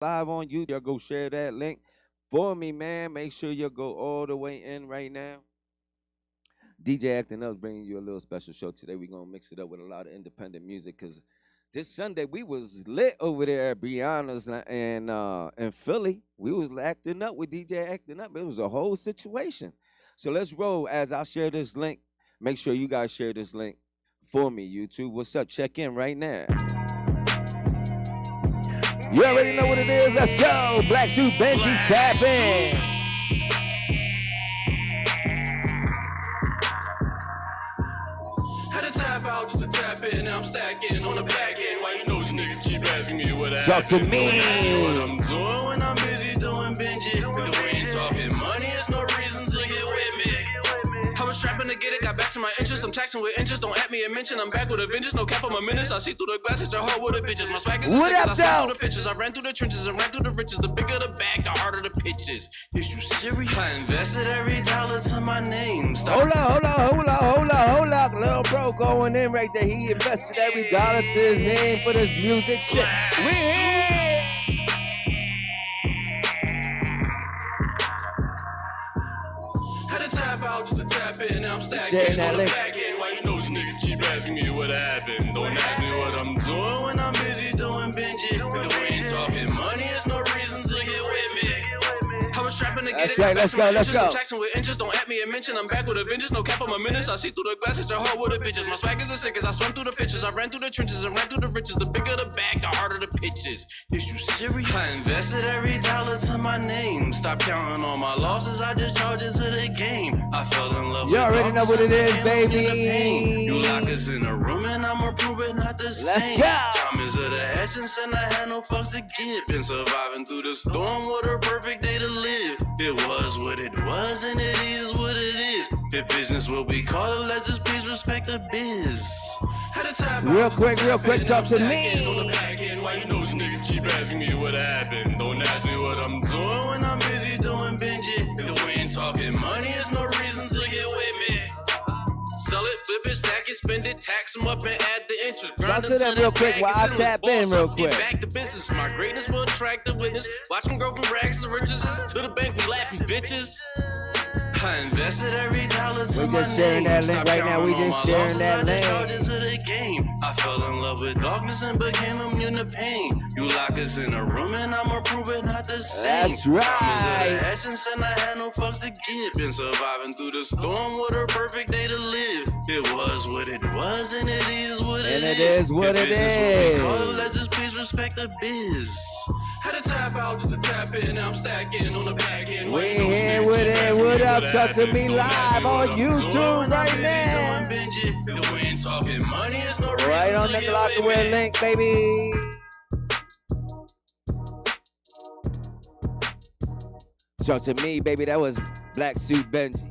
live on YouTube. Y'all go share that link for me, man. Make sure you go all the way in right now. DJ Actin Up is bringing you a little special show today. We're gonna mix it up with a lot of independent music because this Sunday we was lit over there at Brianna's and in Philly. We was acting up with DJ Actin Up. It was a whole situation. So let's roll as I share this link. Make sure you guys share this link for me, YouTube. What's up? Check in right now. You already know what it is. Let's go. Black Suit Benji, tap in. Had to tap out just to tap in. Now I'm stacking on the back end. Why you know you niggas keep asking me what I Talk to me. What I'm doing when I'm busy doing binge. If we ain't talking money, it's no reason to get with me. I was strapping to get it, got back to my interest. I'm taxing with interest, don't at me and mention. I'm back with a vengeance, no cap on my minutes. I see through the glasses, they're hard with the bitches. My swag is what up, I saw through the pictures. I ran through the trenches and ran through the riches. The bigger the bag, the harder the pitches. Is you serious? I invested every dollar to my name. Hold up. Little bro going in right there. He invested every dollar to his name for this music shit. We here. Tap out just to tap in, now I'm stacking on the back end. Why you know you niggas keep asking me what happened? Don't ask me what I'm doing when I'm busy doing binge. If we ain't talking money, it's no reason to get with me. I was strapping to get it. Right, let's go. I'm taxing with interest, don't at me and mention. I'm back with a vengeance, no cap on my minutes. I see through the glasses, they're hard with the bitches. My swag is the sickest, I swam through the pitches. I ran through the trenches and ran through the riches. The bigger the bag, the harder the pitches. Is you serious? I invested every dollar to my name. Stop counting all my losses, I just charge it to the game. I fell in love with you already know what it is, baby. You lock us in a room and I'ma prove it not the same. Let's go. Time is of the essence and I had no fucks to give. Been surviving through the storm, what a perfect day to live. It was what it was and it is what it is. If business will be called, let's just please respect the biz. Real quick, talk to me. Why you know you niggas keep asking me what happened? Don't ask me what I'm doing when I'm busy doing binge. If we ain't talking money, it's no reason to get with me. Sell it, flip it, stack it, spend it, tax them up and add the interest. Talk to that real quick while I tap in real quick. Get back to business. My greatness will attract the witness. Watch them grow from rags to riches. To the bank, we laughing bitches. I invested every dollar to we just sharing that link right now. We just sharing that link. I fell in love with darkness and became immune to pain. You lock us in a room and I'ma prove it not the same. That's right. Essence and I had no fucks to give. Been surviving through the storm, what a perfect day to live. It was what it was and it is what it is. And it is what it is. Let's just please respect the biz. Had to tap out just to tap in, now I'm stacking on the back end. We here with it, what up? Talk to me live on YouTube right now. Right on the Glockaware link, baby. Talk to me, baby. That was Black Suit Benji.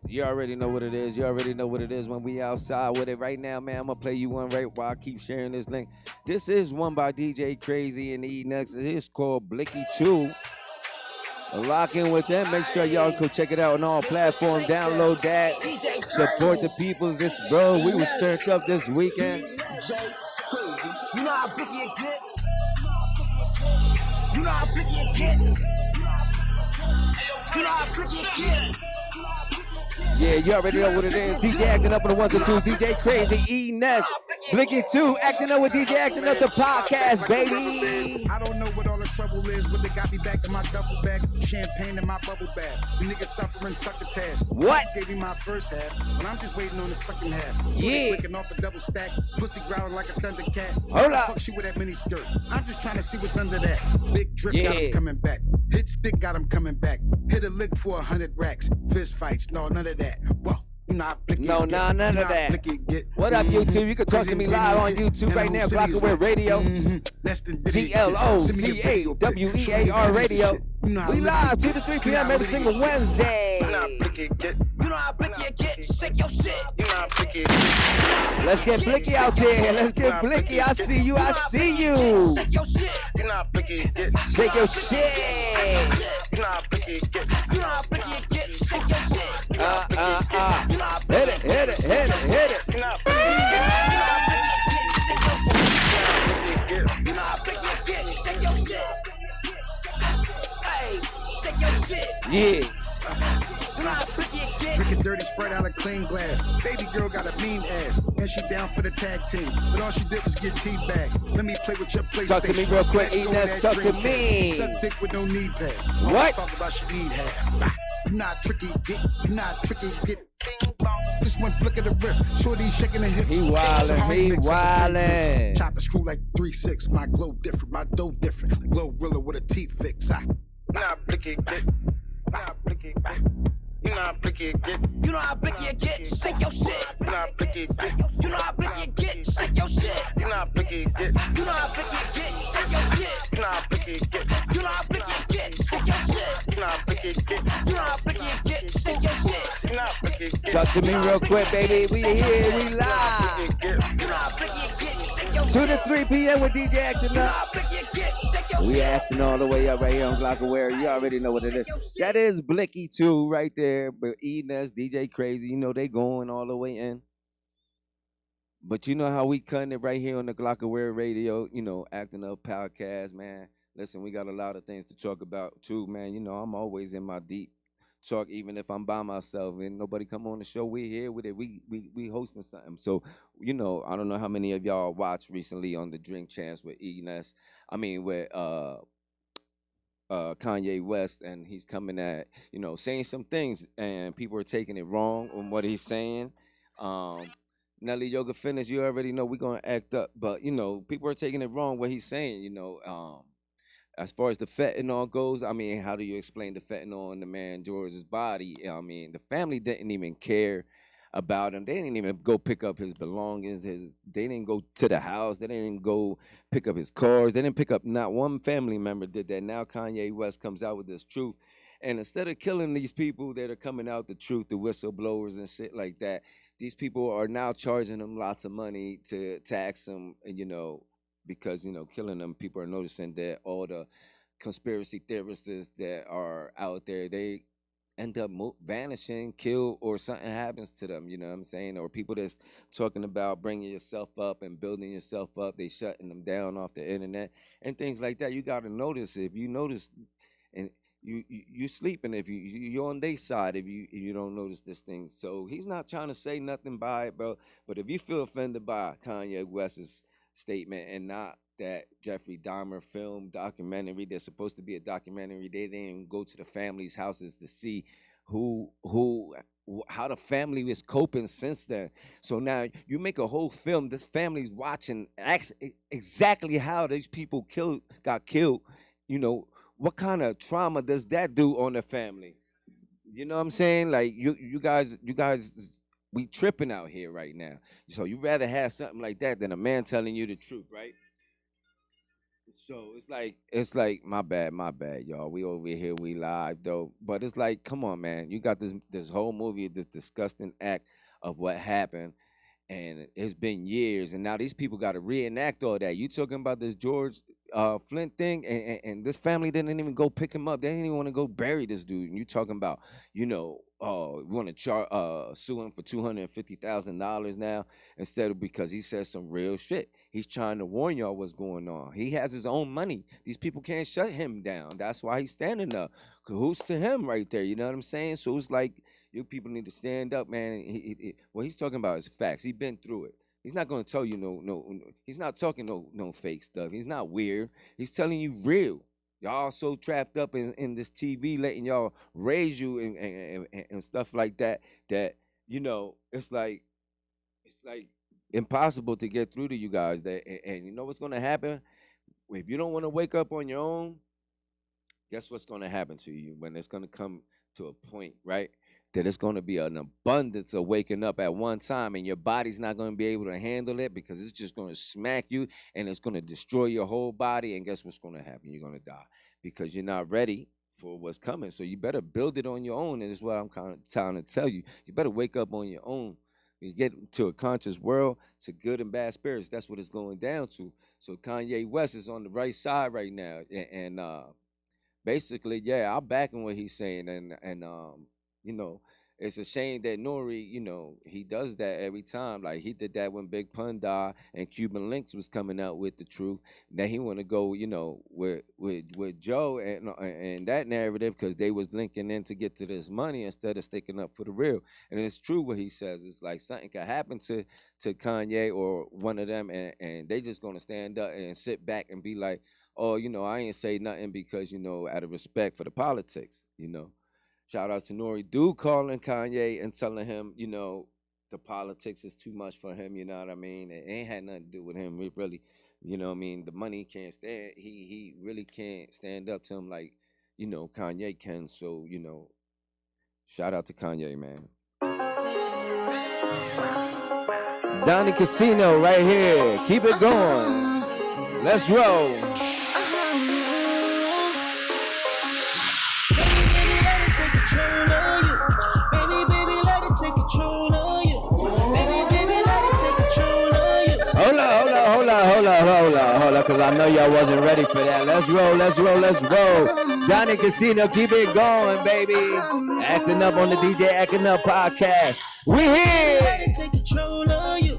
You already know what it is. You already know what it is when we outside with it right now, man. I'm going to play you one right while I keep sharing this link. This is one by DJ Crazy and E Next. It's called Blicky 2. Lock in with them. Make sure y'all go check it out on all platforms. Download that. Support the peoples. This, bro, we was turned up this weekend. You know how Blicky it get? You know how Blicky it get? You know how Blicky it get? Yeah, you already know what it is. DJ Actin Up on the 1 to 2. DJ Crazy, E Ness, Blicky 2, Actin Up with DJ Actin Up, the podcast, baby. I don't know what all the trouble is, but they got me back in my duffel bag, champagne in my bubble bag. You niggas suffering, succotash. What? Gave me my first half, but I'm just waiting on the second half. Yeah. Clicking off a double stack, pussy growling like a thundercat. Hold up. Fuck she with that mini skirt. I'm just trying to see what's under that. Big drip got him coming back. Hit stick got him coming back. Hit a lick for 100 racks. Fist fights, no, none of that. Whoa. No, none of that. What up, YouTube? You can talk to me live on YouTube right now. Glockaware Radio. GLOCAWEAR Radio. We live 2 to 3 p.m. every single Wednesday. You know how Blicky it get? Shake your shit. Let's get Blicky out there. Let's get Blicky. I see you. I see you. Shake your shit. You know how Blicky it get? Shake your shit. You know how Blicky it get? You know how Blicky it get? Shake your shit. Hit it. You know how Blicky it get? Yeah. Drinking dirty Sprite out of clean glass. Baby girl got a mean ass, and she down for the tag team. But all she did was get teabagged. Let me play with your PlayStation. Talk to me real quick, Enes. Talk to me. Suck dick with no knee pass. What? Talk about she need half. You not tricky, get. Just one flick of the wrist. Shorty shaking the hips. He wildin'. Chop a screw like 3-6. My glow different, my dough different. Like Glorilla with a teeth fix. Not blicky, get. Not blicky, get. You know how blicky it get. You know how blicky it get. Shake your shit. You know how blicky it get. You know how blicky it get. Shake your shit. You know how blicky it get. You know how blicky it get. Shake your shit. You know how blicky it get. You know how blicky it get. Shake your shit. You know how blicky it get. You know how blicky it get. Shake your shit. You know how blicky it get. Talk to me real quick, baby. We here, we live. You know how blicky it get. Shake your 2 shit. to 3 p.m. with DJ Actin You know Up. how blicky it get. Shake your We shit. acting all the way up right here on Glockaware. You already know what it is. That is Blicky 2 right there. But Enes, DJ Crazy, you know they going all the way in. But you know how we cutting it right here on the Glockaware Radio, you know, Acting Up podcast, man. Listen, we got a lot of things to talk about too, man. You know, I'm always in my deep talk, even if I'm by myself and nobody come on the show. We here with it. We hosting something. So, you know, I don't know how many of y'all watched recently on the Drink Champs with Enes. I mean, with Kanye West, and he's coming at, you know, saying some things, and people are taking it wrong on what he's saying. Nelly Yoga Fitness, you already know we're gonna act up, but you know, people are taking it wrong what he's saying. You know, as far as the fentanyl goes, I mean, how do you explain the fentanyl in the man George's body? I mean, the family didn't even care about him. They didn't even go pick up his belongings. They didn't go to the house. They didn't go pick up his cars. They didn't pick up. Not one family member did that. Now Kanye West comes out with this truth, and instead of killing these people that are coming out the truth, the whistleblowers and shit like that, these people are now charging them lots of money to tax them, and you know, because you know, killing them, people are noticing that all the conspiracy theorists that are out there, they end up vanishing, killed, or something happens to them. You know what I'm saying? Or people that's talking about bringing yourself up and building yourself up, they shutting them down off the internet and things like that. You got to notice. If you notice, and you sleeping, if you're on their side, if you don't notice this thing. So he's not trying to say nothing by it, bro. But if you feel offended by Kanye West's statement and not that Jeffrey Dahmer film documentary, there's supposed to be a documentary. They didn't even go to the family's houses to see how the family is coping since then. So now you make a whole film. This family's watching exactly how these people got killed. You know, what kind of trauma does that do on the family? You know what I'm saying? Like you guys, we tripping out here right now. So you rather have something like that than a man telling you the truth, right? So it's like my bad, y'all. We over here, we live though. But it's like, come on, man. You got this whole movie, this disgusting act of what happened, and it's been years, and now these people got to reenact all that. You talking about this George Flint thing, and this family didn't even go pick him up. They didn't even want to go bury this dude. And you talking about, you know, we want to sue him for $250,000 now instead of because he said some real shit. He's trying to warn y'all what's going on. He has his own money. These people can't shut him down. That's why he's standing up. Cahoots to him right there. You know what I'm saying? So it's like you people need to stand up, man. What he's talking about is facts. He's been through it. He's not going to tell you no. He's not talking no fake stuff. He's not weird. He's telling you real. Y'all so trapped up in this TV, letting y'all raise you and stuff like that. That you know, it's like impossible to get through to you guys. That and you know what's going to happen if you don't want to wake up on your own. Guess what's going to happen to you when it's going to come to a point, right? That it's going to be an abundance of waking up at one time, and your body's not going to be able to handle it because it's just going to smack you and it's going to destroy your whole body. And guess what's going to happen? You're going to die because you're not ready for what's coming. So you better build it on your own. And that's what I'm kind of trying to tell you. You better wake up on your own. You get to a conscious world, to good and bad spirits. That's what it's going down to. So Kanye West is on the right side right now, and basically, yeah, I'm backing what he's saying, and you know, it's a shame that Nori, he does that every time. Like he did that when Big Pun died and Cuban Links was coming out with the truth. Now he want to go, with Joe and that narrative because they was linking in to get to this money instead of sticking up for the real. And it's true what he says. It's like something could happen to Kanye or one of them, and they just gonna stand up and sit back and be like, oh, I ain't say nothing because out of respect for the politics. Shout out to Nori. Dude calling Kanye and telling him, the politics is too much for him, you know what I mean? It ain't had nothing to do with him. It really, what I mean? The money can't stand. He really can't stand up to him like, Kanye can. So, shout out to Kanye, man. Donnie Casino right here. Keep it going. Let's roll. Hold up, because I know y'all wasn't ready for that. Let's roll. Donnie Casino, keep it going, baby. Acting Up on the DJ Actin Up podcast. We here. Let it take control of you.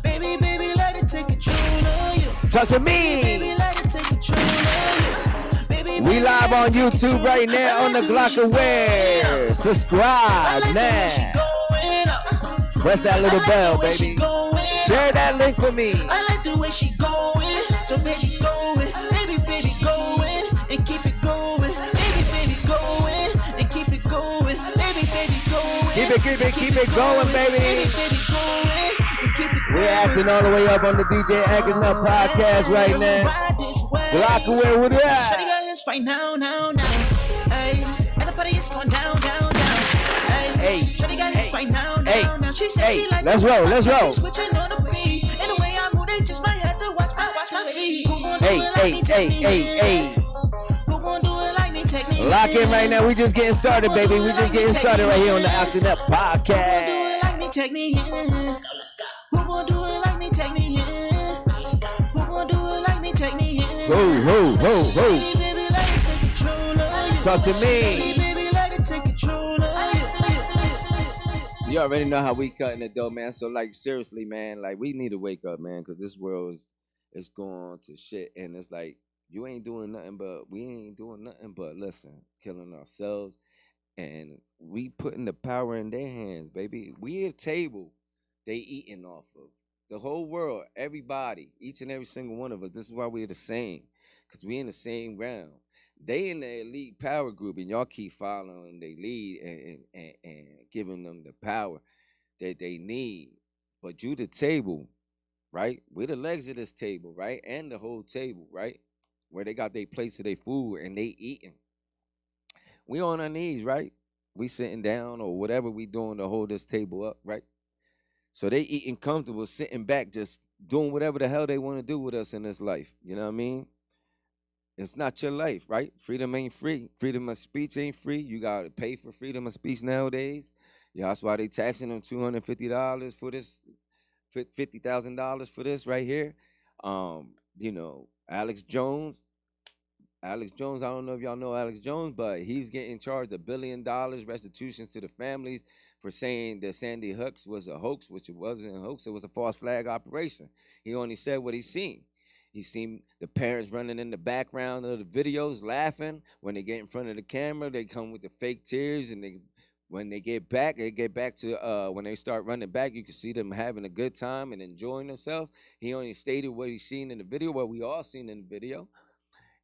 Baby, let it take control of you. Talk to me. Baby, let it take control of you. We live on YouTube right now on the Glockaware. Subscribe now. Press that little bell, baby. Share that link for me. I like the way she going, so baby going, baby going, and keep it going, baby going, and keep it going, baby going. Keep it going, baby. We're acting all the way up on the DJ Actin Up podcast right now. Glockaware, what up? Shawty got this fight now. Hey, and the party is going down. Hey, Shawty got this fight now. She said she like let's roll. Switching on the beat, and the way I move, they just might have to watch my feet. Who gon' do Hey. Who gon' do it like me? Take me. Lock in right now. We just getting started, baby. We just getting started right here on the Actin Up podcast. Who gon' do it like me? Take me in. Let's go. Who gon' do it like me? Take me in. Let's go. Who gon' do it like me? Take me in. Ho. Baby, let it take control of you. Talk to me. Baby, let it take control of you. You already know how we cutting it though, man. So like seriously, man, like we need to wake up, man, because this world is going to shit, and it's like we ain't doing nothing but listen, killing ourselves, and we putting the power in their hands, baby. We a table they eating off of. The whole world, everybody, each and every single one of us. This is why we're the same, because we in the same ground. They in the elite power group, and y'all keep following they lead and giving them the power that they need. But you the table, right? We're the legs of this table, right? And the whole table, right? Where they got their plates of their food and they eating. We on our knees, right? We sitting down or whatever we doing to hold this table up, right? So they eating comfortable, sitting back, just doing whatever the hell they want to do with us in this life. You know what I mean? It's not your life, right? Freedom ain't free. Freedom of speech ain't free. You gotta pay for freedom of speech nowadays. Yeah, that's why they taxing them $250 for this, $50,000 for this right here. Alex Jones. I don't know if y'all know Alex Jones, but he's getting charged $1 billion restitutions to the families for saying that Sandy Hooks was a hoax, which it wasn't a hoax. It was a false flag operation. He only said what he seen. He seen the parents running in the background of the videos laughing. When they get in front of the camera, they come with the fake tears, and when they get back to when they start running back, you can see them having a good time and enjoying themselves. He only stated what he seen in the video, what we all seen in the video,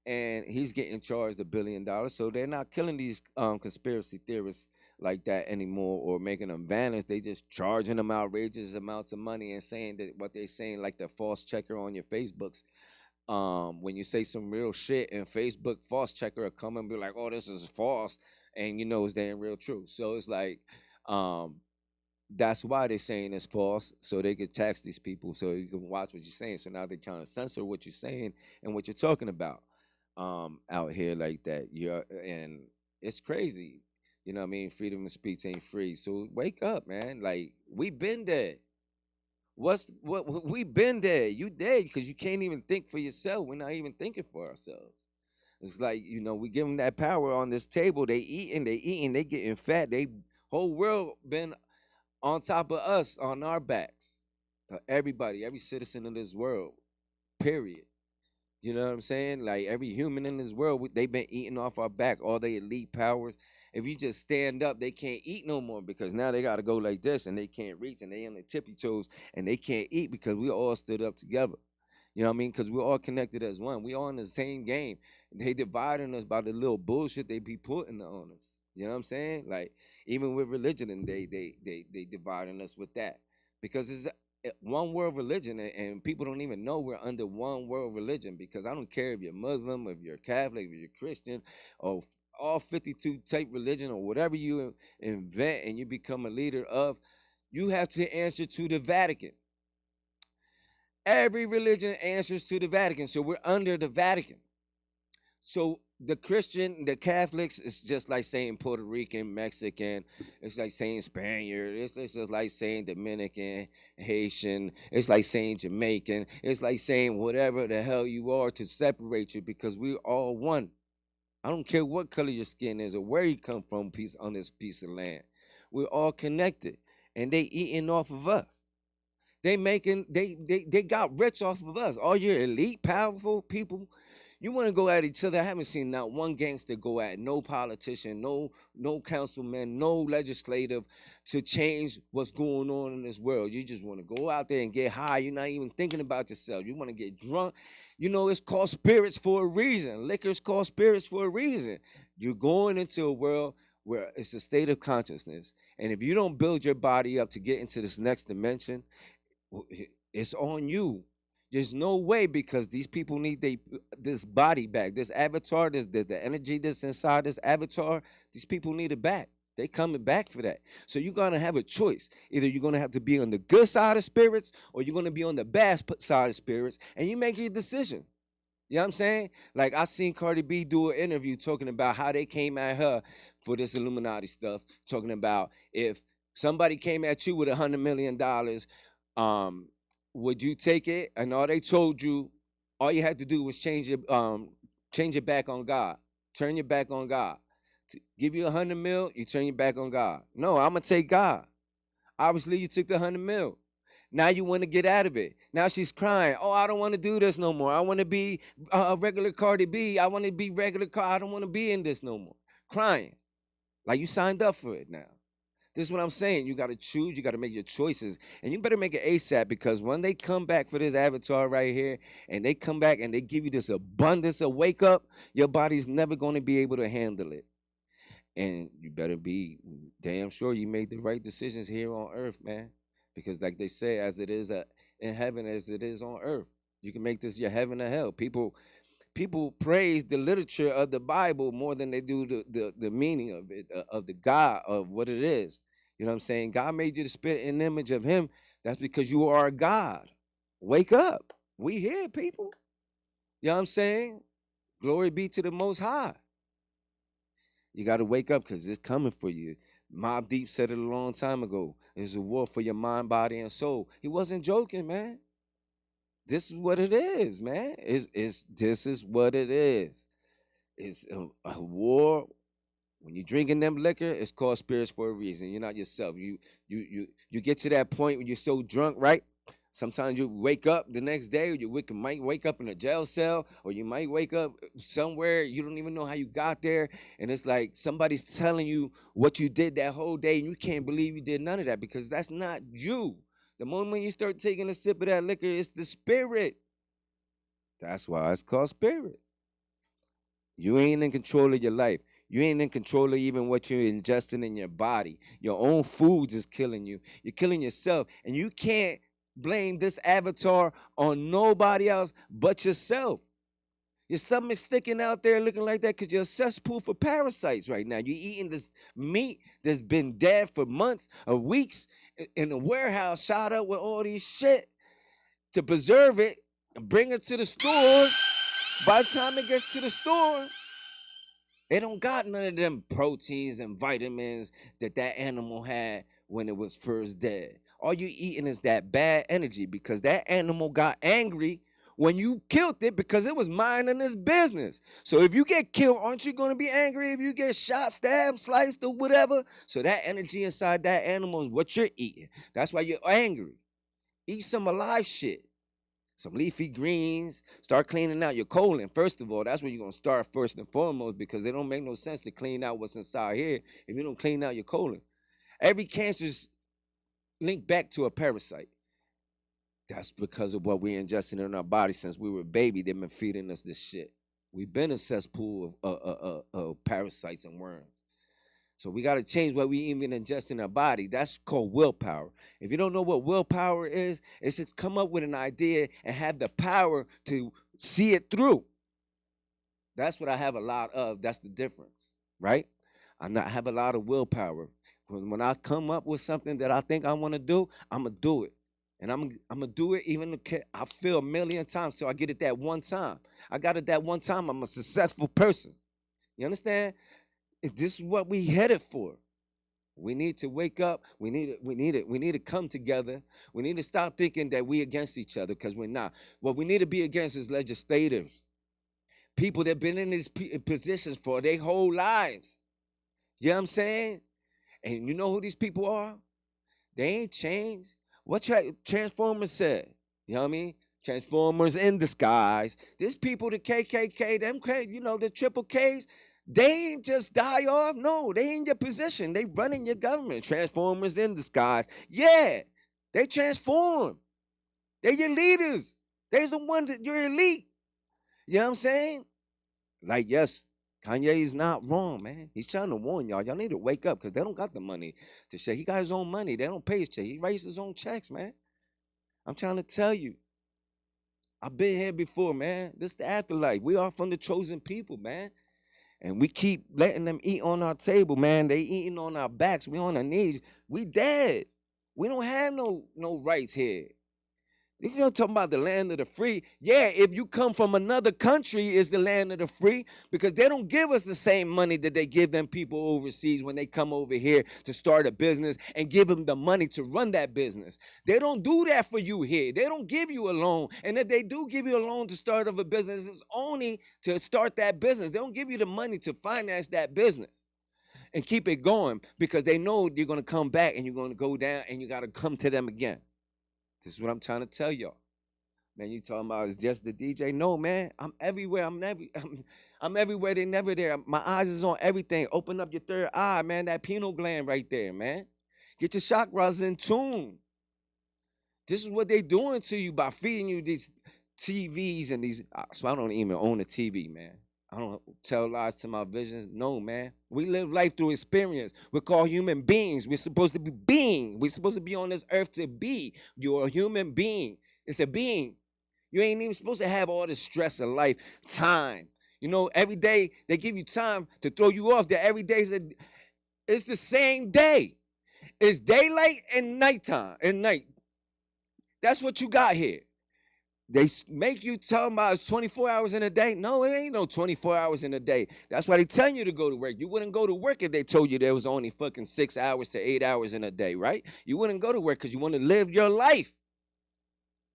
and he's getting charged $1 billion. So they're not killing these conspiracy theorists like that anymore or making them vanish. They just charging them outrageous amounts of money and saying that what they're saying, like the false checker on your Facebooks. When you say some real shit and Facebook false checker will come and be like, oh, this is false, and it's damn real true. So it's like, that's why they're saying it's false, so they could tax these people so you can watch what you're saying. So now they're trying to censor what you're saying and what you're talking about out here like that. And it's crazy. You know what I mean? Freedom of speech ain't free. So wake up, man. Like, we been there. What we been there. You dead because you can't even think for yourself. We're not even thinking for ourselves. It's like, we give them that power on this table. They eating, they getting fat. They Whole world been on top of us, on our backs. Everybody, every citizen in this world, period. You know what I'm saying? Like every human in this world, they've been eating off our back, all the elite powers. If you just stand up, they can't eat no more because now they got to go like this and they can't reach and they on their tippy toes and they can't eat because we all stood up together. You know what I mean? Because we're all connected as one. We all in the same game. They dividing us by the little bullshit they be putting on us. You know what I'm saying? Like even with religion, and they dividing us with that because it's one world religion, and people don't even know we're under one world religion. Because I don't care if you're Muslim, if you're Catholic, if you're Christian, or all 52 type religion or whatever you invent and you become a leader of, you have to answer to the Vatican. Every religion answers to the Vatican. So we're under the Vatican. So the Christian, the Catholics, it's just like saying Puerto Rican, Mexican. It's like saying Spaniard. It's just like saying Dominican, Haitian. It's like saying Jamaican. It's like saying whatever the hell you are to separate you because we're all one. I don't care what color your skin is or where you come from on this piece of land. We're all connected. And they eating off of us. They got rich off of us. All your elite, powerful people, you want to go at each other. I haven't seen not one gangster go at no politician, no councilman, no legislative to change what's going on in this world. You just want to go out there and get high. You're not even thinking about yourself. You want to get drunk. You know, it's called spirits for a reason. Liquor's called spirits for a reason. You're going into a world where it's a state of consciousness. And if you don't build your body up to get into this next dimension, it's on you. There's no way because these people need this body back, this avatar, the energy that's inside this avatar. These people need it back. They coming back for that. So you're gonna have a choice. Either you're gonna have to be on the good side of spirits, or you're gonna be on the bad side of spirits, and you make your decision. You know what I'm saying? Like I seen Cardi B do an interview talking about how they came at her for this Illuminati stuff, talking about if somebody came at you with $100 million, would you take it? And all they told you, all you had to do was change your back on God. Turn your back on God. Give you 100 mil, you turn your back on God. No, I'm gonna take God. Obviously, you took the 100 mil. Now you want to get out of it. Now she's crying. Oh, I don't want to do this no more. I want to be a regular Cardi B. I want to be regular I don't want to be in this no more. Crying. Like you signed up for it now. This is what I'm saying. You got to choose. You got to make your choices. And you better make it ASAP because when they come back for this avatar right here and they come back and they give you this abundance of wake up, your body's never going to be able to handle it. And you better be damn sure you made the right decisions here on earth, man. Because like they say, as it is in heaven, as it is on earth, you can make this your heaven or hell. People praise the literature of the Bible more than they do the meaning of it, of the God, of what it is. You know what I'm saying? God made you the spirit and image of him. That's because you are a God. Wake up. We here, people. You know what I'm saying? Glory be to the Most High. You got to wake up because it's coming for you. Mobb Deep said it a long time ago. It's a war for your mind, body, and soul. He wasn't joking, man. This is what it is, man. This is what it is. It's a war. When you're drinking them liquor, it's called spirits for a reason. You're not yourself. You get to that point when you're so drunk, right? Sometimes you wake up the next day, or might wake up in a jail cell, or you might wake up somewhere you don't even know how you got there, and it's like somebody's telling you what you did that whole day, and you can't believe you did none of that because that's not you. The moment you start taking a sip of that liquor, it's the spirit. That's why it's called spirits. You ain't in control of your life. You ain't in control of even what you're ingesting in your body. Your own foods is killing you. You're killing yourself, and you can't blame this avatar on nobody else but yourself. Your stomach's sticking out there looking like that because you're a cesspool for parasites right now. You're eating this meat that's been dead for months or weeks in a warehouse, shot up with all these shit to preserve it and bring it to the store. By the time it gets to the store, they don't got none of them proteins and vitamins that animal had when it was first dead. All you eating is that bad energy because that animal got angry when you killed it because it was minding its business. So if you get killed, aren't you going to be angry if you get shot, stabbed, sliced, or whatever? So that energy inside that animal is what you're eating. That's why you're angry. Eat some alive shit. Some leafy greens. Start cleaning out your colon. First of all, that's where you're going to start first and foremost, because it don't make no sense to clean out what's inside here if you don't clean out your colon. Every cancer's linked back to a parasite. That's because of what we ingested in our body since we were a baby. They've been feeding us this shit. We've been a cesspool of parasites and worms. So we got to change what we even ingest in our body. That's called willpower. If you don't know what willpower is, it's just come up with an idea and have the power to see it through. That's what I have a lot of. That's the difference, right? I have a lot of willpower. When I come up with something that I think I want to do, I'm going to do it. And I'm going to do it even if I fail a million times, so I get it that one time. I got it that one time. I'm a successful person. You understand? This is what we headed for. We need to wake up. We need to come together. We need to stop thinking that we against each other, because we're not. What we need to be against is legislators. People that have been in these positions for their whole lives. You know what I'm saying? And you know who these people are? They ain't changed. What Transformers said? You know what I mean? Transformers in disguise. These people, the KKK, them, you know, the triple Ks, they ain't just die off. No, they in your position. They running your government. Transformers in disguise. Yeah, they transform. They're your leaders. They're the ones that you're elite. You know what I'm saying? Like, yes, Kanye is not wrong, man. He's trying to warn y'all. Y'all need to wake up, because they don't got the money to share. He got his own money. They don't pay his check. He writes his own checks, man. I'm trying to tell you. I've been here before, man. This is the afterlife. We are from the chosen people, man. And we keep letting them eat on our table, man. They eating on our backs. We on our knees. We dead. We don't have no rights here. If you're talking about the land of the free, yeah, if you come from another country, it's the land of the free, because they don't give us the same money that they give them people overseas when they come over here to start a business and give them the money to run that business. They don't do that for you here. They don't give you a loan. And if they do give you a loan to start up a business, it's only to start that business. They don't give you the money to finance that business and keep it going, because they know you're going to come back and you're going to go down and you got to come to them again. This is what I'm trying to tell y'all. Man, you talking about it's just the DJ? No, man. I'm everywhere. I'm everywhere. They never there. My eyes is on everything. Open up your third eye, man. That pineal gland right there, man. Get your chakras in tune. This is what they doing to you by feeding you these TVs and these. So I don't even own a TV, man. I don't tell lies to my visions. No, man. We live life through experience. We're called human beings. We're supposed to be being. We're supposed to be on this earth to be. You're a human being. It's a being. You ain't even supposed to have all the stress of life, time. You know, every day they give you time to throw you off. That every day it's the same day. It's daylight and nighttime and night. That's what you got here. They make you tell them about it's 24 hours in a day. No, it ain't no 24 hours in a day. That's why they telling you to go to work. You wouldn't go to work if they told you there was only fucking 6 hours to 8 hours in a day, right? You wouldn't go to work because you want to live your life.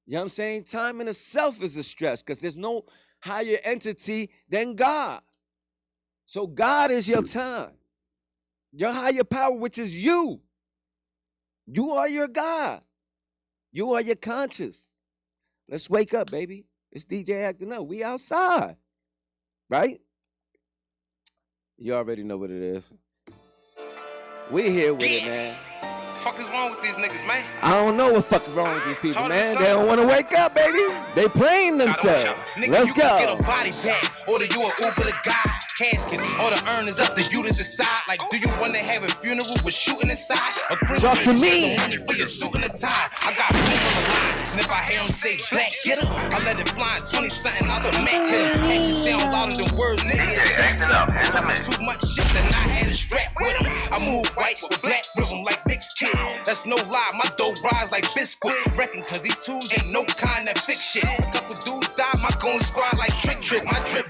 You know what I'm saying? Time in itself is a stress, because there's no higher entity than God. So God is your time. Your higher power, which is you. You are your God. You are your conscious. Let's wake up, baby. It's DJ Actin Up. We outside, right? You already know what it is. We here with it, man. Fuck is wrong with these niggas, man? I don't know what fuck is wrong with these people, man. They don't want to wake up, baby. They playing themselves. Let's go. Get a body bag, order you an Uber to God. Caskets, all the earnings up to you to decide. Like, do you want to have a funeral with shooting inside? Or talk to me. Money for your suit and a tie. I got room on the line, and if I hear him say black, get him. I let it fly 20 something out the Mac hit him. Actions sound louder than words, nigga. That's up. Talking too much shit, then I had a strap with him. I move white with black rhythm like mixed kids. That's no lie, my dough rise like biscuit. Reckon cause these twos ain't no kind that fix shit. A couple dudes die, my goon squad like trick. My drip.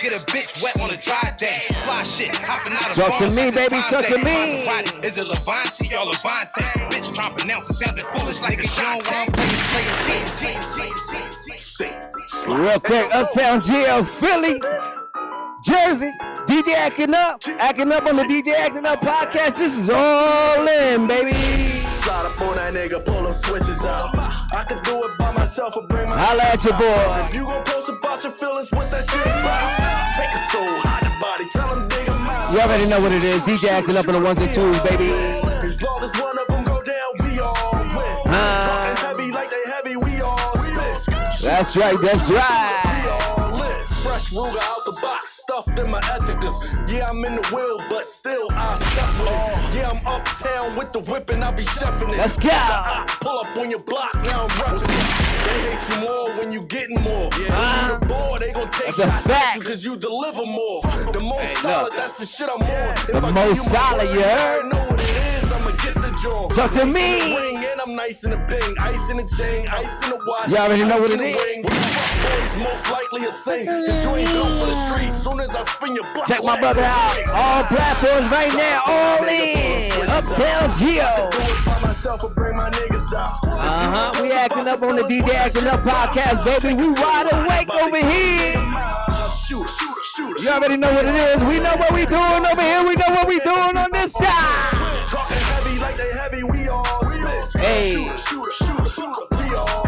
Get a bitch wet on a dry day. Fly shit, hopping out of talk to me, baby, talk to me. Is it Levante or Levante? Bitch trying to pronounce it, sounded foolish like a John. Say Real quick, Uptown Jail, Philly, Jersey, DJ Actin Up on the DJ Actin Up podcast. This is all in, baby. Slide up on that nigga, pull them switches out. I could do it by myself or bring my Holla at your boy. If you gon' post about your feelings, what's that shit about? Take a soul, hide the body, tell them dig them out. You already know what it is. DJ Actin Up on the ones and twos, baby. As long as one of them go down, we all win. Talking heavy like they heavy, we all spit. That's right, that's right. We all live. Fresh Ruger out the box, stuffed in my ethicus. Yeah, I'm in the wheel, but still I stuck with it. Yeah, I'm uptown with the whip and I be chefing it. Let's go. Pull up on your block, now I'm repping it. They hate you more when you getting more. Yeah, when you're bored, they gon' take shots at you cause you deliver more. The most solid, that's the shit I'm on. The most solid, you heard? Know what it is, I'ma get the jaw. Talk to me. Ring and I'm nice in the bing, ice in the chain, ice in the watch. You already know what it is. Boys most likely a sing, cause you ain't built for the streets. Soon as I spin your block. Check my brother out. All platforms right now, all in. Uptown Geo. We acting up on the DJ Actin Up podcast, baby. We wide awake over here. You already know what it is. We know what we doing over here. We know what we doing on this side. Talking heavy like they heavy, we all spit. Hey. We all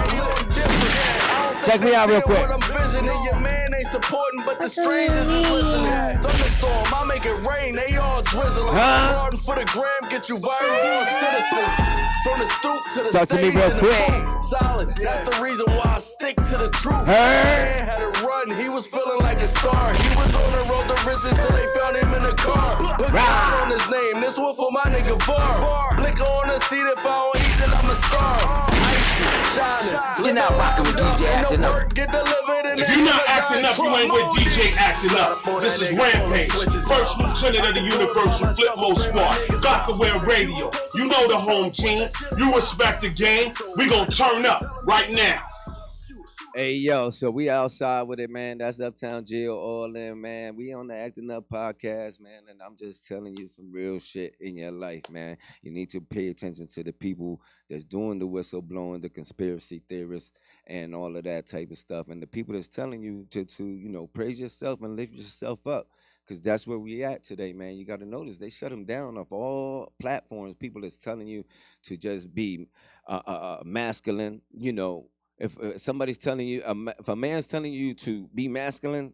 Check me out real quick. What I'm visioning, your man ain't supporting, but the strangers is listening. Thunderstorm, I make it rain, they all drizzling. Starting for the gram, get you viral on citizens. From the stoop to the Talk to me stage real and quick. the boom. Solid, that's the reason why I stick to the truth. Man had a run, he was feeling like a star. He was on the road to riches till they found him in the car. Put God on his name, this one for my nigga Var. Liquor on the seat, if I don't eat, then I'm a star. Icy, shining. You're not rocking with DJ Actin Up. If you're not acting up, you ain't with DJ Actin Up. This is Rampage, first lieutenant of the Universal Flip Mode Squad, Gothamware Radio. You know the home team. You respect the game. We gonna turn up right now. Hey, yo, so we outside with it, man. That's Uptown Jail, all in, man. We on the Actin Up podcast, man, and I'm just telling you some real shit in your life, man. You need to pay attention to the people that's doing the whistleblowing, the conspiracy theorists, and all of that type of stuff, and the people that's telling you to praise yourself and lift yourself up, because that's where we at today, man. You got to notice they shut them down off all platforms. People that's telling you to just be masculine, If somebody's telling you, if a man's telling you to be masculine,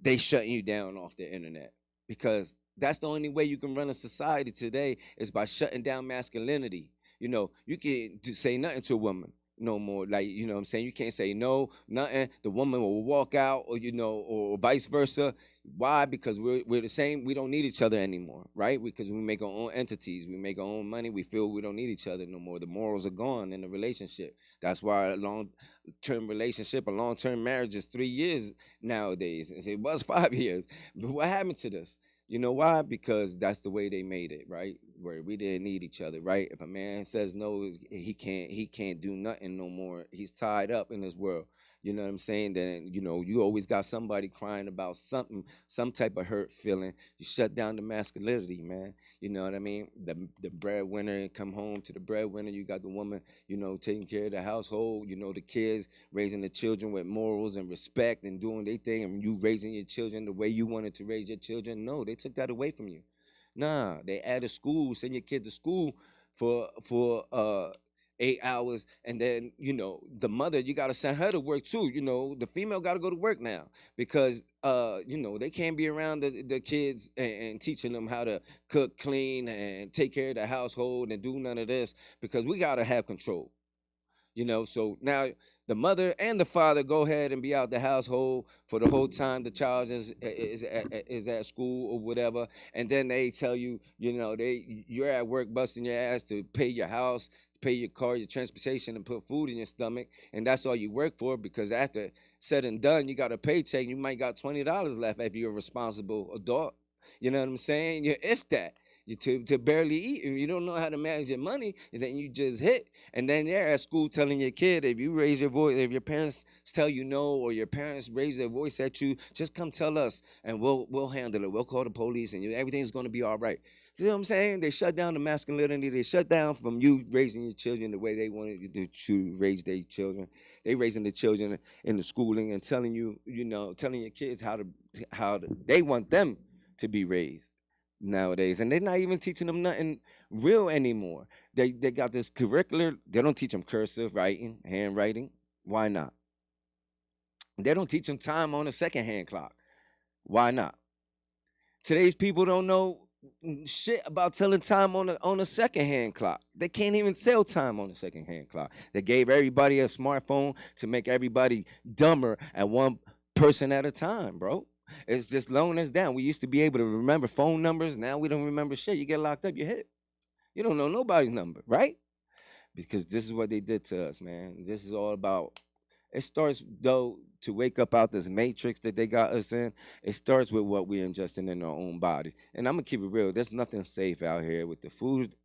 they shutting you down off the internet, because that's the only way you can run a society today is by shutting down masculinity. You can't say nothing to a woman no more. Like, what I'm saying? You can't say no, nothing. The woman will walk out, or vice versa. Why? Because we're the same. We don't need each other anymore, right? Because we make our own entities. We make our own money. We feel we don't need each other no more. The morals are gone in the relationship. That's why a long-term relationship, a long-term marriage is 3 years nowadays. It was 5 years. But what happened to this? You know why? Because that's the way they made it, right? Where we didn't need each other, right? If a man says no, he can't do nothing no more. He's tied up in this world. You know what I'm saying? Then, you always got somebody crying about something, some type of hurt feeling. You shut down the masculinity, man. You know what I mean? The breadwinner, come home to the breadwinner. You got the woman, taking care of the household, the kids, raising the children with morals and respect and doing their thing, and you raising your children the way you wanted to raise your children. No, they took that away from you. Nah, they added school, send your kid to school for 8 hours, and then the mother, you got to send her to work too. The female got to go to work now, because they can't be around the kids and teaching them how to cook, clean, and take care of the household and do none of this, because we got to have control. So now the mother and the father go ahead and be out the household for the whole time the child is at school or whatever, and then they tell you, you're at work busting your ass to pay your house, pay your car, your transportation, and put food in your stomach, and that's all you work for, because after said and done, you got a paycheck, you might got $20 left if you're a responsible adult. You know what I'm saying? If that. You to barely eat, and you don't know how to manage your money, and then you just hit. And then they're at school telling your kid, if you raise your voice, if your parents tell you no, or your parents raise their voice at you, just come tell us, and we'll handle it. We'll call the police, and everything's going to be all right. See what I'm saying? They shut down the masculinity. They shut down from you raising your children the way they wanted you to raise their children. They raising the children in the schooling and telling you, telling your kids they want them to be raised nowadays. And they're not even teaching them nothing real anymore. They got this curricular. They don't teach them cursive writing, handwriting. Why not? They don't teach them time on a second hand clock. Why not? Today's people don't know shit about telling time on a second hand clock. They can't even tell time on a second hand clock. They gave everybody a smartphone to make everybody dumber at one person at a time, bro. It's just slowing us down. We used to be able to remember phone numbers. Now we don't remember shit. You get locked up, you're hit. You don't know nobody's number, right? Because this is what they did to us, man. This is all about. It starts though to wake up out this matrix that they got us in. It starts with what we're ingesting in our own bodies. And I'm gonna keep it real. There's nothing safe out here with the food.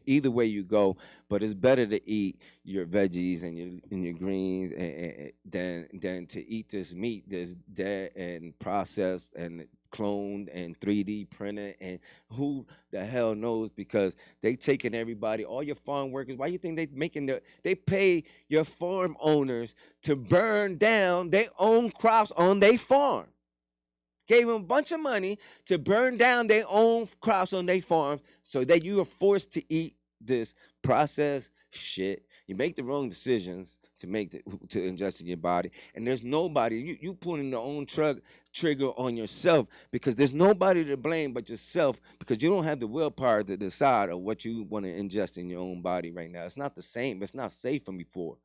Either way you go, but it's better to eat your veggies and your greens than to eat this meat that's dead and processed and cloned and 3D printed, and who the hell knows, because they taking everybody, all your farm workers. Why you think they pay your farm owners to burn down their own crops on their farm? Gave them a bunch of money to burn down their own crops on their farms so that you are forced to eat this processed shit. You make the wrong decisions to ingest in your body, and there's nobody. You pulling your own trigger on yourself, because there's nobody to blame but yourself, because you don't have the willpower to decide of what you want to ingest in your own body right now. It's not the same. It's not safe from before.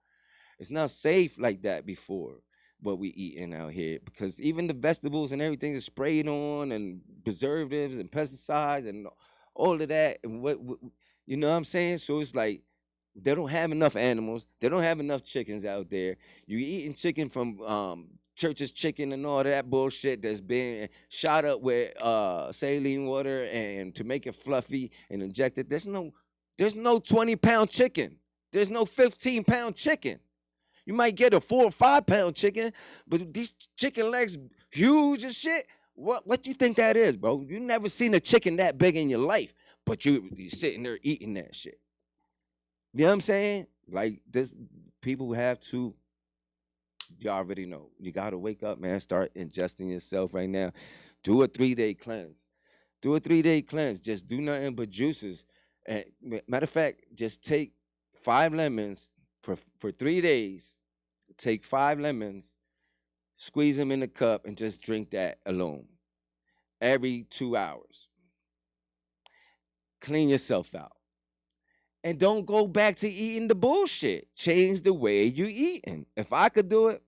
It's not safe like that before. What we eating out here, because even the vegetables and everything is sprayed on, and preservatives and pesticides and all of that, and what you know what I'm saying. So it's like they don't have enough animals. They don't have enough chickens out there. You eating chicken from church's chicken and all that bullshit that's been shot up with saline water and to make it fluffy and injected. There's no 20-pound chicken. There's no 15-pound chicken. You might get a 4 or 5 pound chicken, but these chicken legs huge as shit. What do you think that is, bro? You never seen a chicken that big in your life, but you sitting there eating that shit. You know what I'm saying? Like this, people have to. You already know. You gotta wake up, man. Start ingesting yourself right now. Do a 3-day cleanse. Do a 3-day cleanse. Just do nothing but juices. And matter of fact, just take 5 lemons. For 3 days, take 5 lemons, squeeze them in a cup, and just drink that alone every 2 hours. Clean yourself out. And don't go back to eating the bullshit. Change the way you eating. If I could do it,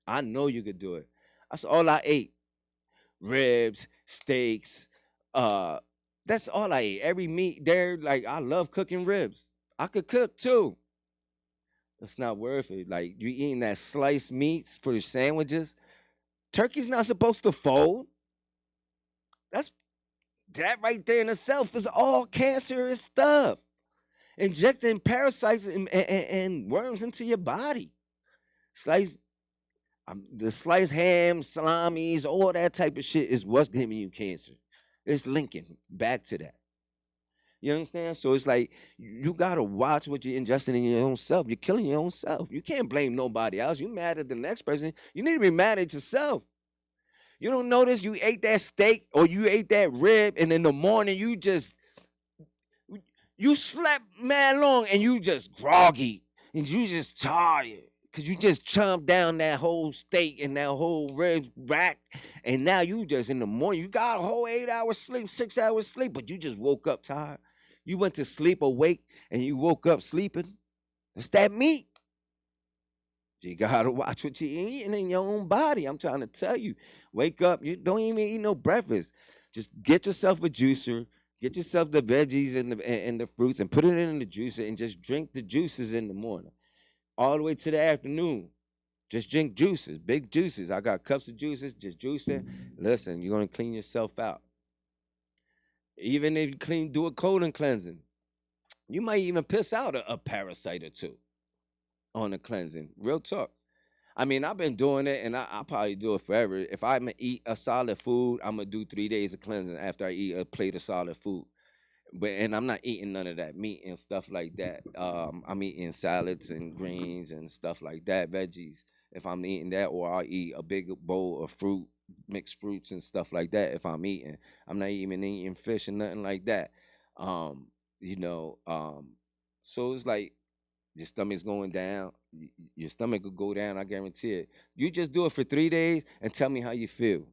I know you could do it. That's all I ate. Ribs, steaks, that's all I ate. Every meat there, like I love cooking ribs. I could cook too. It's not worth it. Like you eating that sliced meats for the sandwiches. Turkey's not supposed to fold. That right there in itself is all cancerous stuff. Injecting parasites and worms into your body. The sliced ham, salamis, all that type of shit is what's giving you cancer. It's linking back to that. You understand? So it's like you gotta watch what you're ingesting in your own self. You're killing your own self. You can't blame nobody else. You mad at the next person. You need to be mad at yourself. You don't notice you ate that steak or you ate that rib, and in the morning you slept mad long and you just groggy and you just tired because you just chomped down that whole steak and that whole rib rack, and now you just in the morning you got a whole 8 hours sleep, 6 hours sleep, but you just woke up tired. You went to sleep awake and you woke up sleeping. It's that meat. You gotta watch what you're eating in your own body. I'm trying to tell you. Wake up. You don't even eat no breakfast. Just get yourself a juicer. Get yourself the veggies and the fruits and put it in the juicer and just drink the juices in the morning. All the way to the afternoon. Just drink juices, big juices. I got cups of juices, just juicing. Listen, you're gonna clean yourself out. Even if you do a colon cleansing, you might even piss out a parasite or two on the cleansing. Real talk. I mean, I've been doing it, and I'll probably do it forever. If I'm going to eat a solid food, I'm going to do 3 days of cleansing after I eat a plate of solid food. But and I'm not eating none of that meat and stuff like that. I'm eating salads and greens and stuff like that, veggies. If I'm eating that, or I'll eat a big bowl of fruit, mixed fruits and stuff like that. If I'm eating, I'm not even eating fish and nothing like that. Um, you know, so it's like your stomach's going down. Your stomach could go down. I guarantee it. You just do it for 3 days and tell me how you feel.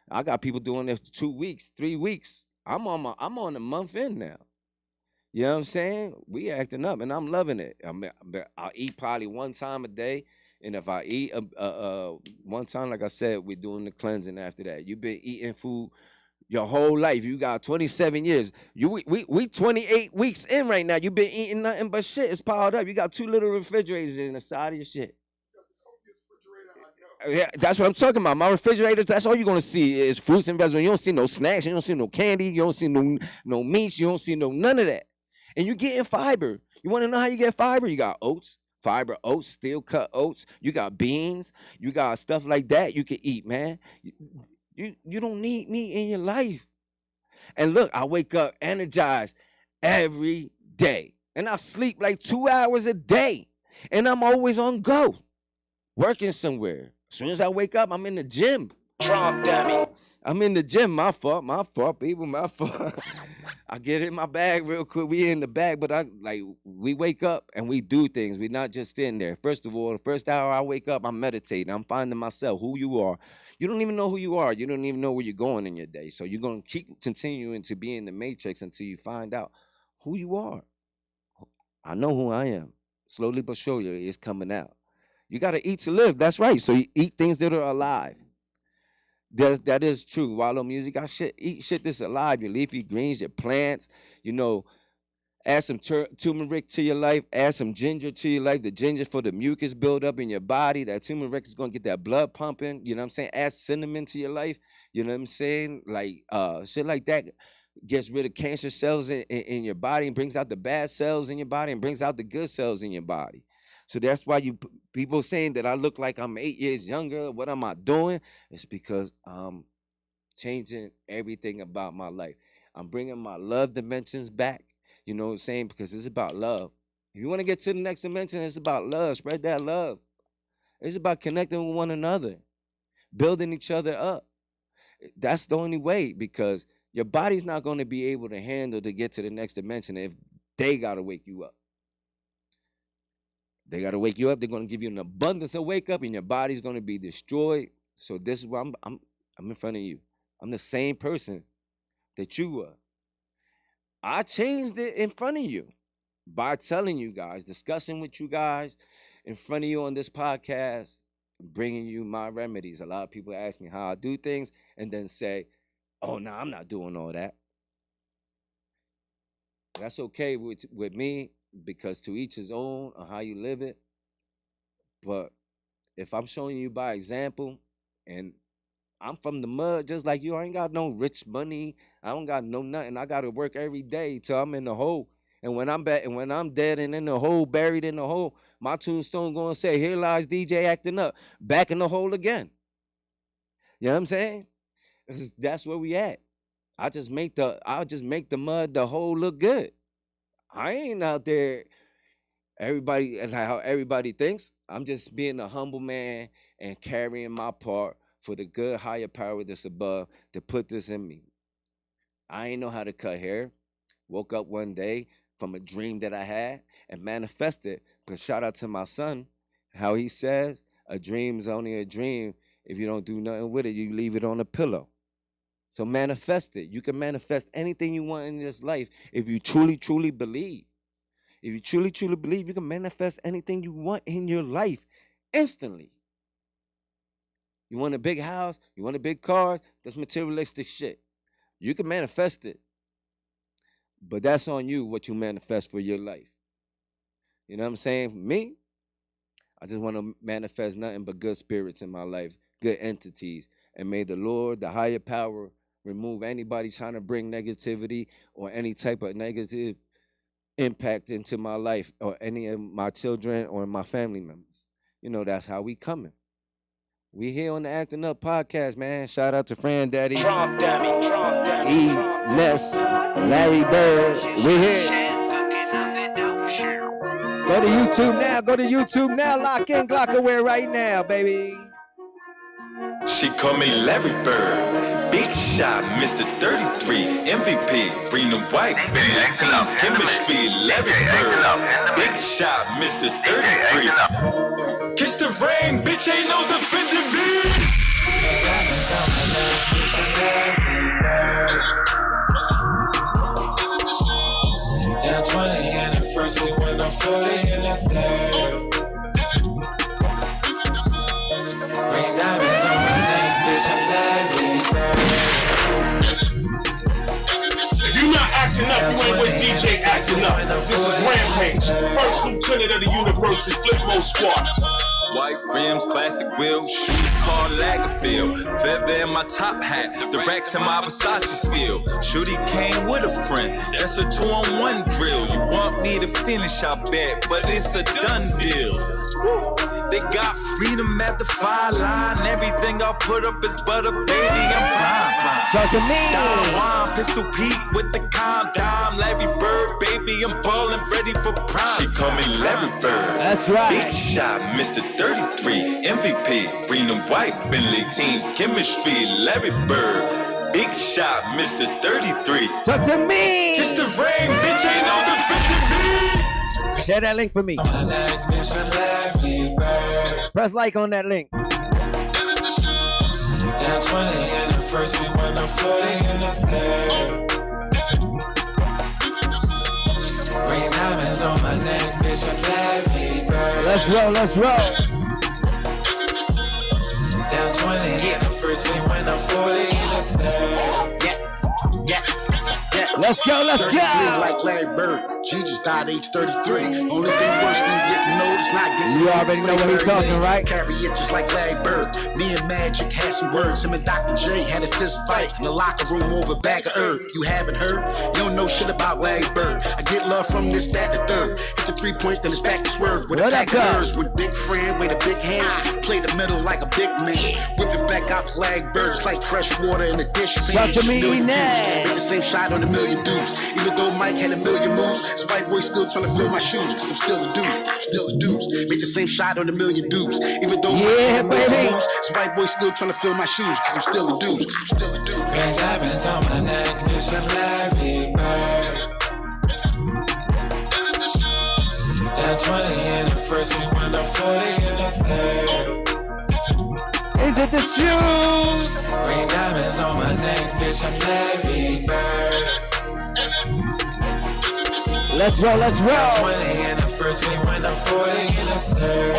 I got people doing this 2 weeks, 3 weeks. I'm on a month in now. You know what I'm saying? We acting up, and I'm loving it. I eat probably one time a day, and if I eat one time, like I said, we're doing the cleansing after that. You've been eating food your whole life. You got 27 years. We 28 weeks in right now. You've been eating nothing but shit. It's piled up. You got two little refrigerators in the side of your shit. Yeah, that's what I'm talking about. My refrigerator, that's all you're gonna see is fruits and vegetables. You don't see no snacks, you don't see no candy, you don't see no meats, you don't see none of that. And you're getting fiber. You wanna know how you get fiber? You got oats, fiber oats, steel cut oats, you got beans, you got stuff like that you can eat, man. You don't need meat in your life. And look, I wake up energized every day. And I sleep like 2 hours a day. And I'm always on go, working somewhere. As soon as I wake up, I'm in the gym. Drunk dummy. I'm in the gym. My fault, people, my fault. I get in my bag real quick. We in the bag, but we wake up and we do things. We're not just sitting there. First of all, the first hour I wake up, I'm meditating. I'm finding myself, who you are. You don't even know who you are. You don't even know where you're going in your day. So you're gonna keep continuing to be in the matrix until you find out who you are. I know who I am. Slowly but surely, it's coming out. You got to eat to live. That's right. So you eat things that are alive. That is true. Wallow music, eat shit that's alive. Your leafy greens, your plants. You know, add some turmeric to your life. Add some ginger to your life. The ginger for the mucus build up in your body. That turmeric is gonna get that blood pumping. You know what I'm saying? Add cinnamon to your life. You know what I'm saying? Like shit like that gets rid of cancer cells in your body and brings out the bad cells in your body and brings out the good cells in your body. So that's why people saying that I look like I'm 8 years younger. What am I doing? It's because I'm changing everything about my life. I'm bringing my love dimensions back. You know what I'm saying? Because it's about love. If you want to get to the next dimension, it's about love. Spread that love. It's about connecting with one another, building each other up. That's the only way, because your body's not going to be able to handle to get to the next dimension if they got to wake you up. They got to wake you up. They're going to give you an abundance of wake up, and your body's going to be destroyed. So this is why I'm in front of you. I'm the same person that you were. I changed it in front of you by telling you guys, discussing with you guys in front of you on this podcast, bringing you my remedies. A lot of people ask me how I do things and then say, oh, no, I'm not doing all that. That's okay with me, because to each his own on how you live it. But if I'm showing you by example, and I'm from the mud just like you, I ain't got no rich money. I don't got no nothing. I got to work every day till I'm in the hole. And when I'm back, and when I'm dead and in the hole, buried in the hole, my tombstone gonna say, "Here lies DJ acting up, back in the hole again." You know what I'm saying? That's where we at. I'll just make the mud, the hole look good. I ain't out there everybody and how everybody thinks. I'm just being a humble man and carrying my part for the good higher power that's above to put this in me. I ain't know how to cut hair. Woke up one day from a dream that I had and manifested. But shout out to my son, how he says, a dream's only a dream if you don't do nothing with it. You leave it on a pillow. So manifest it. You can manifest anything you want in this life if you truly, truly believe. If you truly, truly believe, you can manifest anything you want in your life instantly. You want a big house, you want a big car, that's materialistic shit. You can manifest it. But that's on you, what you manifest for your life. You know what I'm saying? Me, I just want to manifest nothing but good spirits in my life, good entities. And may the Lord, the higher power, remove anybody trying to bring negativity or any type of negative impact into my life or any of my children or my family members. You know, that's how we coming. We here on the Acting Up podcast, man. Shout out to Fran Daddy, Trump dummy, E, Les, Larry Bird. We here. Go to YouTube now. Go to YouTube now. Lock in Glockaware right now, baby. She called me Larry Bird, big shot, Mr. 33, MVP, green and white, Billy team, chemistry, Larry Bird, big shot, Mr. 33. Kiss the rain, bitch, ain't no defending me. Down 20 and the first we went on 40 and the third. Green diamonds on my neck, bitch, I'm If you're not acting up, you ain't with DJ Actin Up. This is Rampage, first lieutenant of the Universal Flipmo Squad. White rims, classic wheels, shoes called Lagerfield. Feather in my top hat, the racks in my Versace spill. Shooty came with a friend, that's a 2-on-1 drill. You want me to finish, I bet, but it's a done deal. Woo. They got freedom at the fire line. Everything I put up is butter, baby. I'm blind. Talk to me. Don Juan, Pistol Pete with the condom. Larry Bird, baby, I'm ballin', ready for prime. She call me Larry Bird. That's right. Big shot, Mr. 33, MVP, green and white, Bentley team, chemistry, Larry Bird. Big shot, Mr. 33. Talk to me. Kiss the rain, bitch, ain't no defending me. Share that link for me. Press like on that link. Down 20 and the first we went on 40 and the third. Green diamonds on my neck, bitch, I'm Larry Bird. Let's roll, let's roll. Down 20 and the first we went on 40 and the third. Let's go, let's go. Like Larry Bird. G just died age 33. Only thing worse than getting old is not getting You old. already know what he's talking, right? Carry it just like Larry Bird. Me and Magic had some words. Him and Dr. J had a fist fight in the locker room over a bag of herb. You haven't heard? You don't know shit about Larry Bird. I get love from this, that, the third. Hit the 3-point, then it's back to swerve. With a pack of nerves, with big friend, with a big hand. Play the middle like a big man. Whip it back out to Larry Bird. It's like fresh water in a dish pan. Talk to me now. Make the same shot on a million dudes. Even though Mike had a million moves, this white boy still trying to fill my shoes. Cause I'm still a dude. I'm still a dude. Make the same shot on a million dudes. Even though Mike had a million moves, this white boy still trying to fill my shoes. Cause I'm still a dude. I'm still a dude. Red diamonds on my neck, bitch, I'm Larry Bird. Down 20 and the first we went on 40 and the third. Is it the shoes? Green diamonds on my neck, bitch, I'm Larry Bird. Let's roll, let's roll. 20 and the first we went on 40 and the third.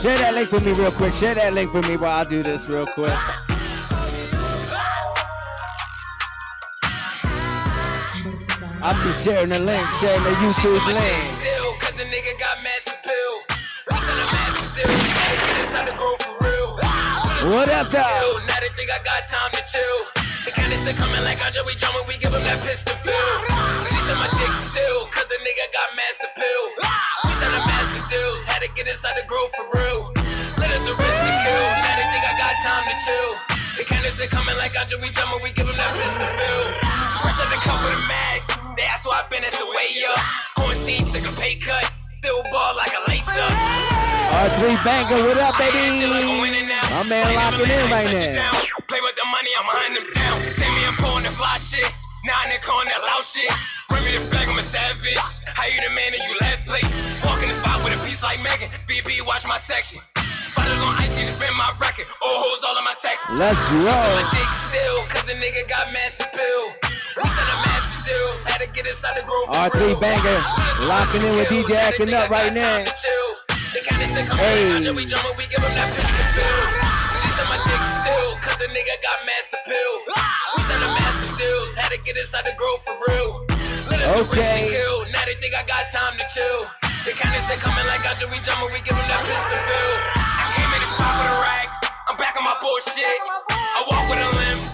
Share that link for me real quick. Share that link for me while I do this real quick. I'll be sharing the link, sharing the YouTube link. Still, cause the nigga got massive pill. We send a massive deal. Had to get inside the grove for real. What up, though? Now they think I got time to chill. The candidates they coming like Andre, we jumping, we give him that pistol feel. She said my dick still, cause the nigga got massive pill. We send a massive deals. Had to get inside the grove for real. Let it the risk to kill. Now they think I got time to chill. The candidates they coming like Andre, we jumping, we give him that pistol feel. Fresh out the cup with a max. They asked why I been, it's a way up. Quarantine, took a pay cut. Still ball like a lace up. R3 Banger, what up, baby? My man locking in right now. Play with the money, I'm behind them down. Take me and pulling the fly shit. Now in the corner, that loud shit. Bring me the bag, I'm a savage. How you the man and you last place? Walk in the spot with a piece like Megan. BB, watch my section. Fighters on ice, they spin my record. Old hoes all in my text. Let's roll. My dick still, cause the nigga got massive pill. We sent a massive deals, had to get inside the grove for R3 real. Banger, locking in with DJ Actin Up right now. The candidates that come in, we jumpin', we give him that pistol feel. She said my dick still, cause the nigga got massive pill. We sent a massive deals, had to get inside the grove for real. Let it the risk and kill, now they think I got time to chill. The candidates that come in like Andre, we jumpin', we give him that pistol feel. I came in the spot with a rag, I'm back on my bullshit. I walk with a limp,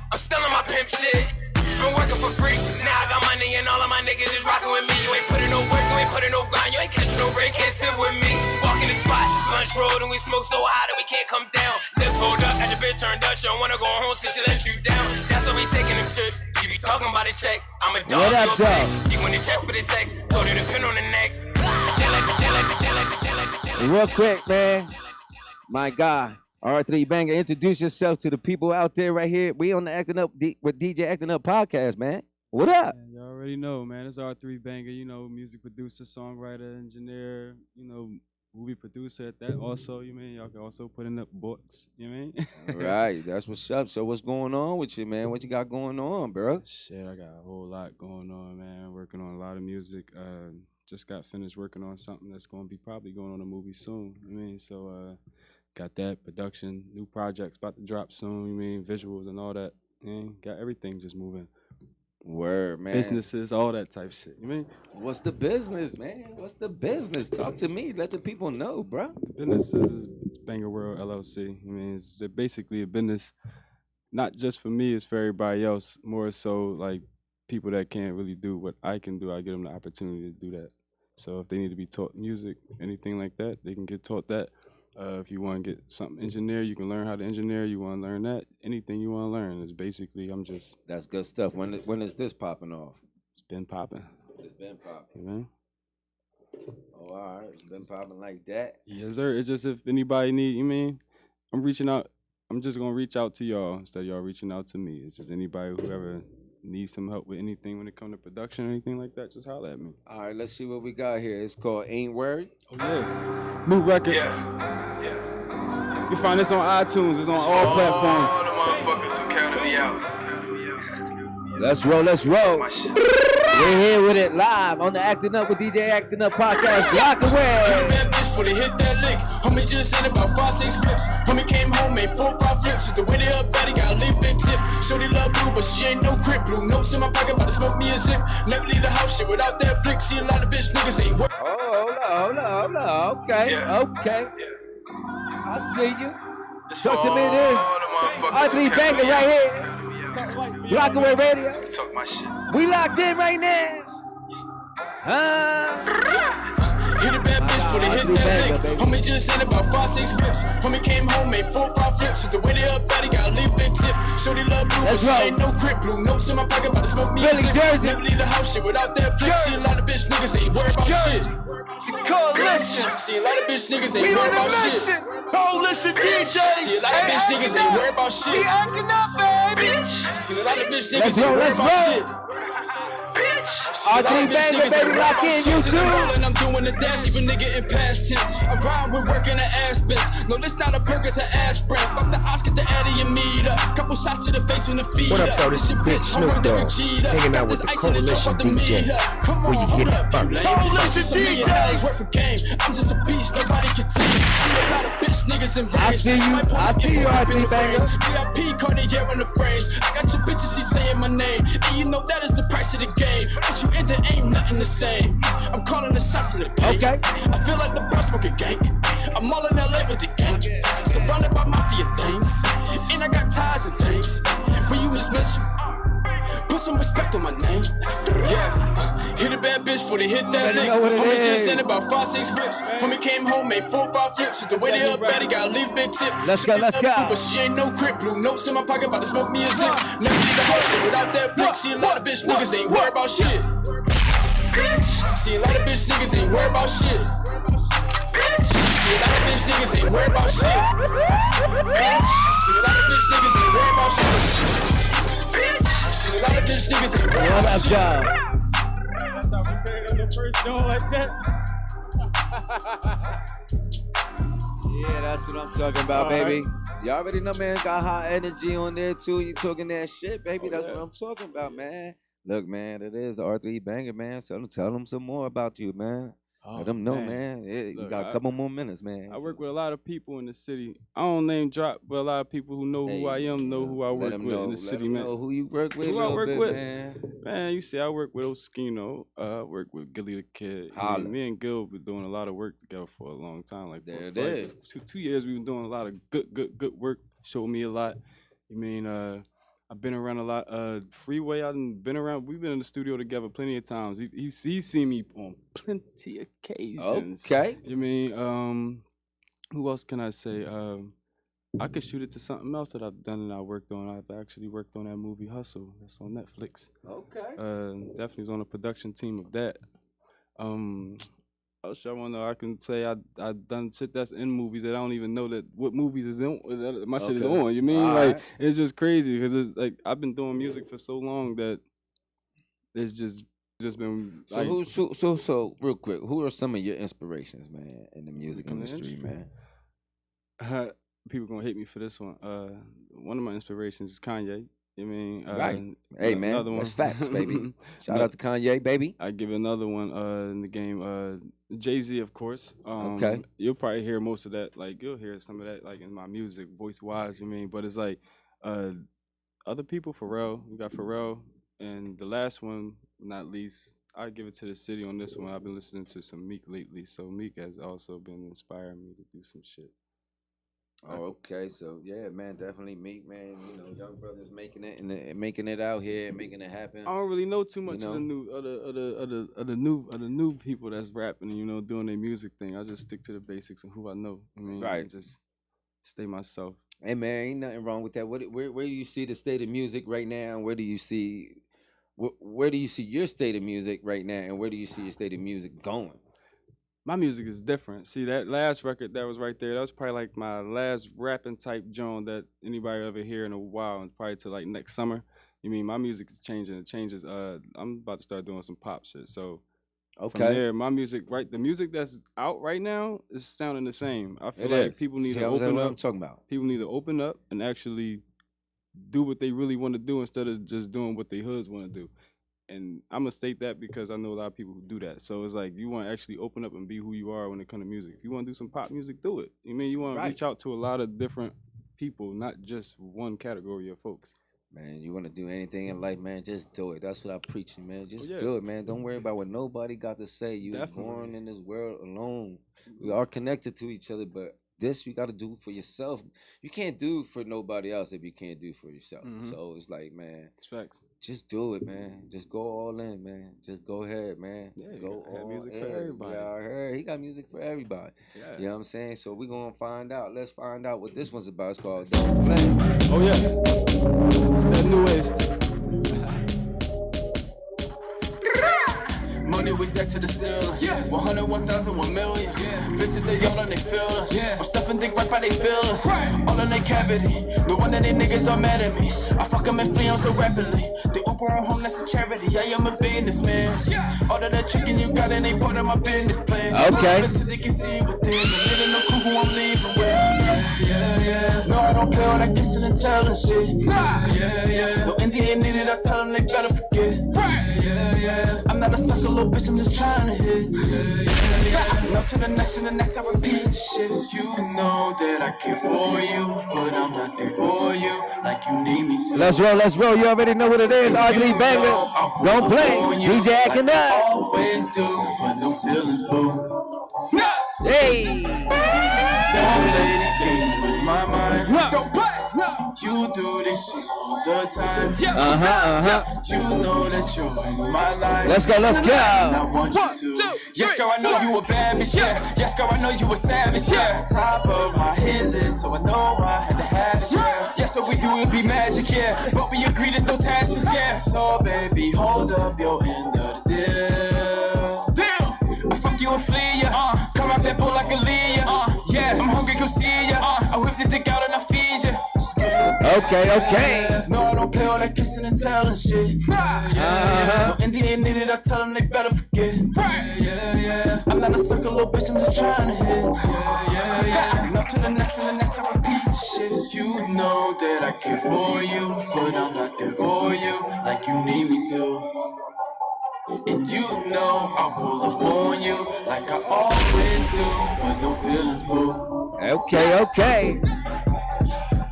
I'm I'm still on my pimp shit. Been working for free, now I got money and all of my niggas is rocking with me. You ain't putting no work, you ain't putting no grind, you ain't catching no rain, can't sit with me. Walk in the spot, lunch road, and we smoke so high that we can't come down. Lip hold up, got your bitch turned up, she don't wanna go home since she let you down. That's why we taking them trips, you be talking about a check. I'm a dog, you a pig, you want to check for the sex, throw it a pin on the neck. Real quick, man, my guy, R3 Banger, introduce yourself to the people out there right here. We on the Acting Up with DJ Actin Up podcast, man. What up? Man, you already know, man. It's R3 Banger, you know, music producer, songwriter, engineer, you know, movie producer at that also, you mean? Y'all can also put in the books, you mean? Right, that's what's up. So what's going on with you, man? What you got going on, bro? Shit, I got a whole lot going on, man. Working on a lot of music. Just got finished working on something that's going to be probably going on a movie soon. I mean, so got that production, new projects about to drop soon. You mean visuals and all that. Got everything just moving. Word, man. Businesses, all that type shit. You mean? What's the business, man? What's the business? Talk to me. Let the people know, bro. Businesses is Banger World LLC. I mean, it's basically a business, not just for me. It's for everybody else. More so, like people that can't really do what I can do. I give them the opportunity to do that. So if they need to be taught music, anything like that, they can get taught that. If you want to get something engineer, you can learn how to engineer. You want to learn that. Anything you want to learn is basically, I'm just. That's good stuff. When is this popping off? It's been popping. It's been popping. You know? Oh, all right. It's been popping like that. Yes, sir. It's just if anybody need, you mean, I'm reaching out. I'm just going to reach out to y'all instead of y'all reaching out to me. It's just anybody who ever needs some help with anything when it comes to production or anything like that, just holler at me. All right, let's see what we got here. It's called Ain't Worried. Oh, yeah. New record. Yeah. You can find this on iTunes. It's on all platforms. All the motherfuckers who counted me out. Let's roll, let's roll. We're here with it live on the Acting Up with DJ Actin Up podcast. Block away. Bad bitch for the hit that lick. Homie just sent about 5-6 flips. Homie came home, made 4-5 flips. With the way they up body, got a leave big tip. Shorty love blue, but she ain't no crip. Blue notes in my pocket, about to smoke me a zip. Never leave the house shit without that flick. See a lot of bitch niggas ain't work. Oh, hold up. Okay, okay. I see you. Talk to me this. R3 Banger right here. Block away radio. Talk my shit. We locked in right now. Hit a bad bitch for the hit that lick. Homie just sent about 5-6 flips. Homie came home, made 4-5 flips. With the way they up body, got a leave big tip. Shorty love blue, but she ain't no crip. Blue notes in my pocket, about to smoke me a zip. Never leave the house shit without that flick. See a lot of bitch niggas ain't worried about shit. Coalition. See a lot of bitch niggas ain't worried about shit. Coalition DJs. See a lot of bitch niggas ain't worried about shit. We acting up, baby. See a lot of bitch niggas ain't worried about shit. R3 Banger, baby, lock in, you too. I'm doing the dash, even nigga in past tense. I rhyme with working the ass bends. No, this not a perk, it's an aspirin. Fuck the Oscars, the Addy and meet up. Couple shots to the face when the feet up. What up, though? This your bitch Snoop Dogg, hanging out with the Coalition DJ. Where you get it first? Coalition DJs work for game. I'm just a beast, nobody can take. See a lot of bitch niggas in range. I see you, R3 Banger. VIP Cartier in the frames. I got your bitches, she saying my name. And you know that is the price of the game. Once you enter, ain't nothing the same. I'm calling the shots in the paint. Okay. I feel like the boss smoking gang. I'm all in LA with the gang. Surrounded by mafia things. And I got ties and things. When you mismention, put some respect on my name. Yeah. Hit a bad bitch for the hit that lick. Homie just sent about 5-6 flips. Homie came home, made 4-5 flips. With the way they up bad, he got a leave big tip. Let's go. But she ain't no crip. Blue notes in my pocket, about to smoke me a zip. Never leave the house shit without that flick. See a lot of bitch niggas ain't worried about shit. See a lot of bitch niggas ain't worried about shit. See a lot of bitch niggas ain't worried about shit. See a lot of bitch niggas ain't worried about shit. See a lot of bitch niggas ain't worried about shit. That's how we did it on the first show like that. Yeah, that's what I'm talking about, baby. You already know, man. Got high energy on there, too. You talking that shit, baby. That's what I'm talking about, man. Look, man, it is R3 Banger, man. So tell them some more about you, man. Let them know, man. Yeah, you Look, got a couple more minutes, man. I work with a lot of people in the city. I don't name drop, but a lot of people who know who I am know who I work with in the city, man. Know who you work with? Who I work with, man. You see, I work with Oskino. I work with Gilly the Kid. Me and Gil been doing a lot of work together for a long time. Like there it is. 2 years we've been doing a lot of good work. Showed me a lot. You mean I've been around a lot. Freeway, I've been around. We've been in the studio together plenty of times. He's seen me on plenty occasions. Okay. You mean, who else can I say? I could shoot it to something else that I've done and I worked on. I've actually worked on that movie Hustle. That's on Netflix. Okay. Definitely was on the production team of that. Else I want to know, I can say I done shit that's in movies that I don't even know that what movies is in. My shit is on. You mean like it's just crazy because it's like I've been doing music for so long that it's just been. So like, so real quick, who are some of your inspirations, man, in the music industry, man? People gonna hate me for this one. One of my inspirations is Kanye. You mean right? Hey man, that's facts, baby. Shout out to Kanye, baby. I give another one in the game. Jay-Z, of course. Okay. You'll probably hear most of that. Like you'll hear some of that like in my music, voice wise. You mean, but it's like other people. Pharrell, we got Pharrell, and the last one, not least, I give it to the city on this one. I've been listening to some Meek lately, so Meek has also been inspiring me to do some shit. Oh, okay. So yeah, man, definitely Meek, man. You know, young brothers making it and making it out here, making it happen. I don't really know too much of the new people that's rapping and doing their music thing. I just stick to the basics and who I know. I mean, right. Just stay myself. Hey man, ain't nothing wrong with that. Where do you see the state of music right now? And where do you see your state of music right now? And where do you see your state of music going? My music is different. See, that last record that was right there, that was probably like my last rapping type joint that anybody ever hear in a while, and probably to like next summer. You mean my music is changing? It changes. I'm about to start doing some pop shit. So from there, my music, right? The music that's out right now is sounding the same. I feel like people need to open up. I'm talking about. People need to open up and actually do what they really want to do instead of just doing what they hoods want to do. And I'm gonna state that because I know a lot of people who do that. So it's like you want to actually open up and be who you are when it comes to music. If you want to do some pop music, do it. You mean you want to reach out to a lot of different people, not just one category of folks. Man, you want to do anything in life, man, just do it. That's what I'm preaching, man. Just do it, man. Don't worry about what nobody got to say. You were born in this world alone. We are connected to each other, but this you got to do for yourself. You can't do for nobody else if you can't do for yourself. Mm-hmm. So it's like, man, it's facts. Just do it, man. Just go all in, man. Just go ahead, man. Yeah, go all music in. For everybody. Yeah, I heard he got music for everybody. Yeah. You know what I'm saying? So we're gonna find out. Let's find out what this one's about. It's called Don't Play. Oh yeah. It's that new age. Money we set to the ceiling. 100, 1,000, 1 million. Bitches they all on they feelings. I'm stuffing dick right by they feelings. All in their cavity. No wonder they niggas are mad at me. I fuck them and flee on so rapidly. They Uber on home, that's a charity. I am a businessman. All of that chicken you got ain't part of my business plan. Okay. Until they can see within. They didn't know who I'm leaving with. No, I don't play all that kissing and telling shit. No Indian needed, I tell them they better forget. I'm not a sucker, little bitch, I'm just trying to hit. Now to the next and the next, I repeat the shit. You know that I care for you, but I'm not there for you like you need me to. Let's roll. You already know what it is. Ugly banger. Don't play. DJ Actin Up. Always do, but no feelings, boo. Hey. Don't play these games with my mind. Don't play. You do this shit all the time. You know that you're in my life. Let's go. And I want you to. Yes, girl, I know you a bad bitch, yeah. Yes, girl, I know you a savage, yeah. Top of my hit list, so I know I had to have it, yeah. Yes, what we do, it be magic, yeah. But we agree there's no attachments, yeah. So, baby, hold up your end of the deal. Damn, I fuck you and flee ya. Come out that bull like a Leah. Yeah, I'm hungry, come see ya. I whip the dick out and I feed ya. Okay. No, I don't play all that kissing and telling shit. No Indian needed, I tell them they better forget. I'm not a sucker, little bitch, I'm just trying to hit. Now to the next and the next, I repeat the shit. You know that I care for you, but I'm not there for you like you need me to. And you know I'll pull up on you like I always do, but no feelings, boo. Okay.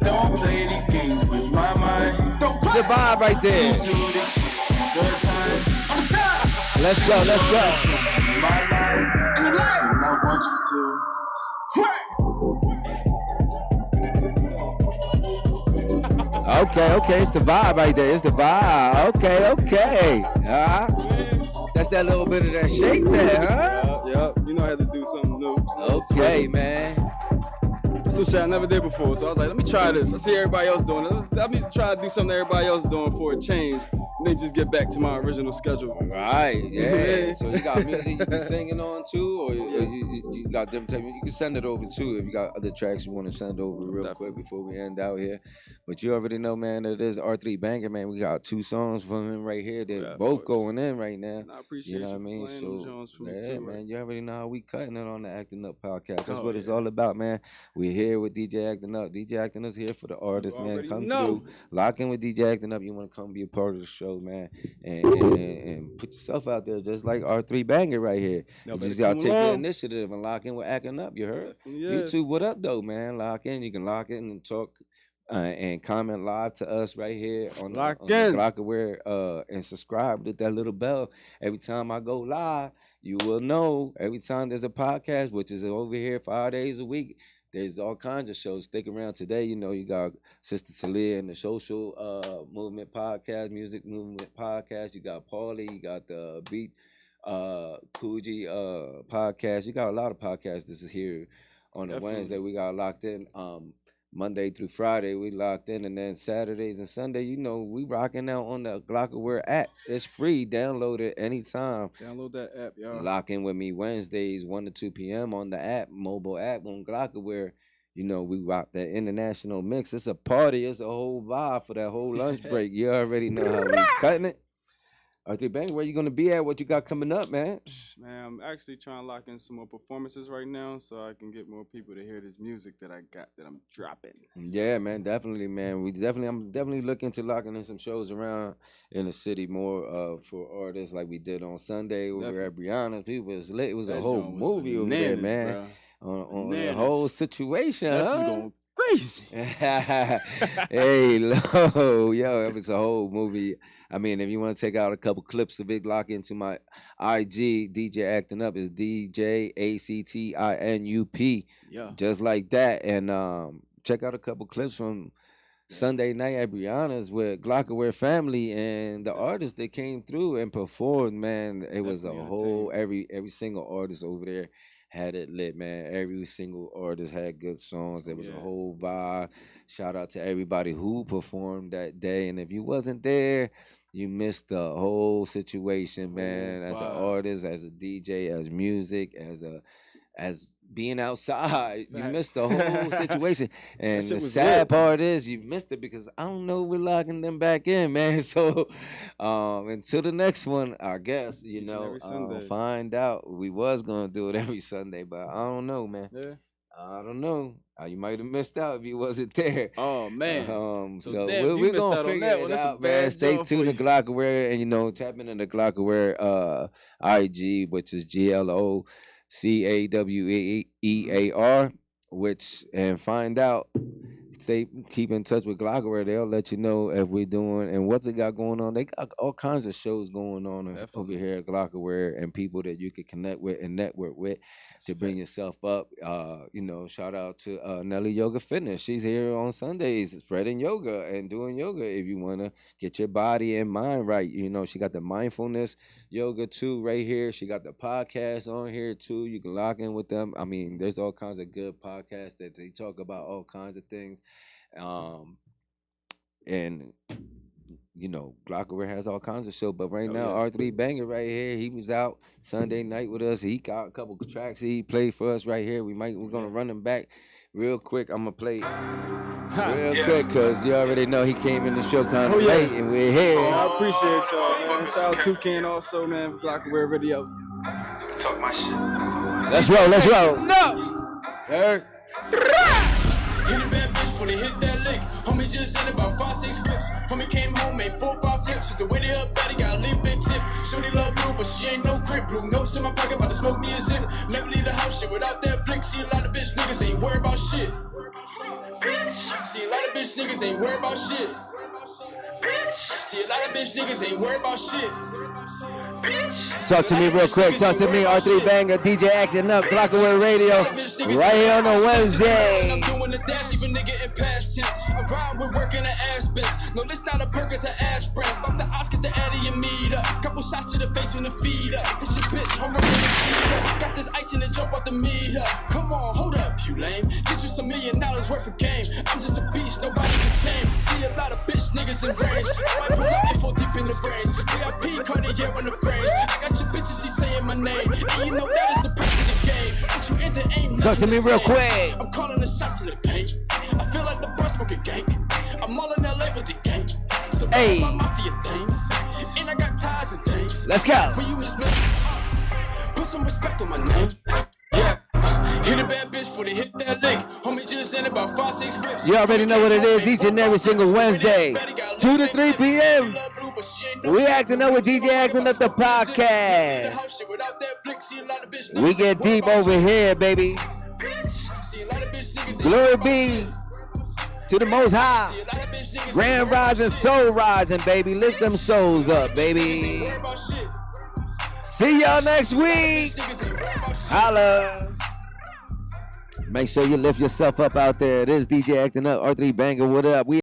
Don't play these games with my mind. Don't play. Survive right there. You do this shit good time. I'm tired. Let's go. My life, and I want you to. Okay, it's the vibe right there. It's the vibe. Okay. That's that little bit of that shake there, huh? Yep. You know I had to do something new. Okay, man. Some shit I never did before, so I was like, let me try this. I see everybody else doing it. Let me try to do something everybody else is doing for a change, and then just get back to my original schedule. Right, yeah. So you got music you can singing on too, or you got different type. You can send it over too if you got other tracks you want to send over real quick before we end out here. But you already know, man, that it is R3 Banger, man. We got 2 songs from him right here. They're both going in right now. And I appreciate you know what I mean. So for me too, man, you already know how we cutting it on the Acting Up podcast. That's what it's all about, man. We're here with DJ Actin Up. DJ Actin Up's here for the artists, man. Come through, lock in with DJ Actin Up. You want to come be a part of the show, man, and put yourself out there just like R3 Banger right here. You just gotta take the initiative and lock in with Actin Up. You heard? YouTube, what up though, man? Lock in. You can lock in and talk. And comment live to us right here on the Glockaware, and subscribe with that little bell. Every time I go live, you will know. Every time there's a podcast, which is over here 5 days a week, there's all kinds of shows. Stick around today. You know, you got Sister Talia and the Social Movement Podcast, Music Movement Podcast. You got Paulie. You got the Beat Coogee Podcast. You got a lot of podcasts. This is here on the Wednesday. We got locked in. Monday through Friday, we locked in, and then Saturdays and Sunday, you know, we rocking out on the Glockaware app. It's free. Download it anytime. Download that app, y'all. Lock in with me Wednesdays, 1 to 2 p.m. on the app, mobile app on Glockaware. You know, we rock that international mix. It's a party. It's a whole vibe for that whole lunch break. You already know how we cutting it. R3 Bang, where you gonna be at? What you got coming up, man? Man, I'm actually trying to lock in some more performances right now, so I can get more people to hear this music that I got that I'm dropping. Yeah, man, definitely, man. I'm definitely looking to locking in some shows around in the city more for artists like we did on Sunday over at Brianna's. People was lit. It was a whole movie over there, man. On the whole situation. This is going crazy. Hey, yo, it was a whole movie. I mean, if you want to take out a couple clips of it, lock into my IG, DJ Actin Up. Is DJ ActiNup. Yeah. Just like that. And check out a couple clips from Sunday night at Brianna's with Glockaware family and the artists that came through and performed, man. It was a whole, every single artist over there had it lit, man. Every single artist had good songs. There was a whole vibe. Shout out to everybody who performed that day. And if you wasn't there, you missed the whole situation, man. As an artist, as a DJ, as music, as being outside, you missed the whole situation. And the sad part is you missed it because I don't know we're locking them back in, man. So until the next one, I guess, you know, find out. We was gonna do it every Sunday, but I don't know, man. Yeah. I don't know. You might have missed out if you wasn't there. Oh man. So we're gonna figure it out, man. Stay tuned to Glockaware, and you know, tap into the Glockaware IG, which is GLOCAWEAR, and find out. Keep in touch with Glockaware. They'll let you know if we're doing and what's it got going on. They got all kinds of shows going on over here at Glockaware and people that you could connect with and network with to bring yourself up. You know, shout out to Nelly Yoga Fitness. She's here on Sundays spreading yoga and doing yoga if you want to get your body and mind right. You know, she got the mindfulness yoga too right here. She got the podcast on here too. You can lock in with them. I mean, there's all kinds of good podcasts that they talk about all kinds of things. And you know, Glockaware has all kinds of shows, but right now R3 Banger right here, he was out Sunday night with us. He got a couple of tracks he played for us right here. We're gonna run them back real quick. I'm gonna play real quick because you already know he came in the show kind of late and we're here. I appreciate y'all, man. Shout out to Ken also, man, Glockaware Radio. Talk my shit. Let's roll. No. Heard. Hit a bad bitch before they hit that lick. Homie just sent about 5-6 flips. Homie came home, made 4-5 flips. With the way they up body, got a leave big tip. Shorty love blue, but she ain't no crib. Blue notes in my pocket, about to smoke me a zip. Never leave the house shit without that flick. See a lot of bitch niggas ain't worried about shit. See a lot of bitch niggas ain't worried about shit. See a lot of bitch niggas ain't worried about shit. Talk to me real quick. Talk to me. R3 Banger, DJ Actin Up, Clockaway Radio. Right here on a Wednesday. I'm doing the dash, even nigga in past tense. I ride with working the ass bends. No, this not a perk, it's an aspirin. Fuck the Oscars, the Addy and meet up. Couple shots to the face and the feet up. It's your bitch, home run with the cheetah. Got this ice in the jump off the meter. Come on, hold up, you lame. Get you some $1 million worth of game. I'm just a beast, nobody can tame. See a lot of bitch niggas in range. I might pull up and fall deep in the range. VIP, Cartier on the frames. I got your bitches, she saying my name. And you know that is the price of the game. Once you enter, ain't talk to me real quick. I'm calling the shots in the paint. I feel like the bus smoking gang. I'm all in LA with the gang. So hey, my mafia things. And I got ties and things. Let's go. When you miss me, put some respect on my name. Yeah. Hit a bad bitch for the hit that link. Homie just sent about 5-6 rips. You already know what it is. Each and every single Wednesday, 2 to 3 p.m. We acting up with DJ Actin Up the podcast. We get deep over here, baby. Glory be to the Most High. Grand rising, soul rising, baby. Lift them souls up, baby. See y'all next week. Holla. Make sure you lift yourself up out there. It is DJ Actin Up, R3 Banger. What up? We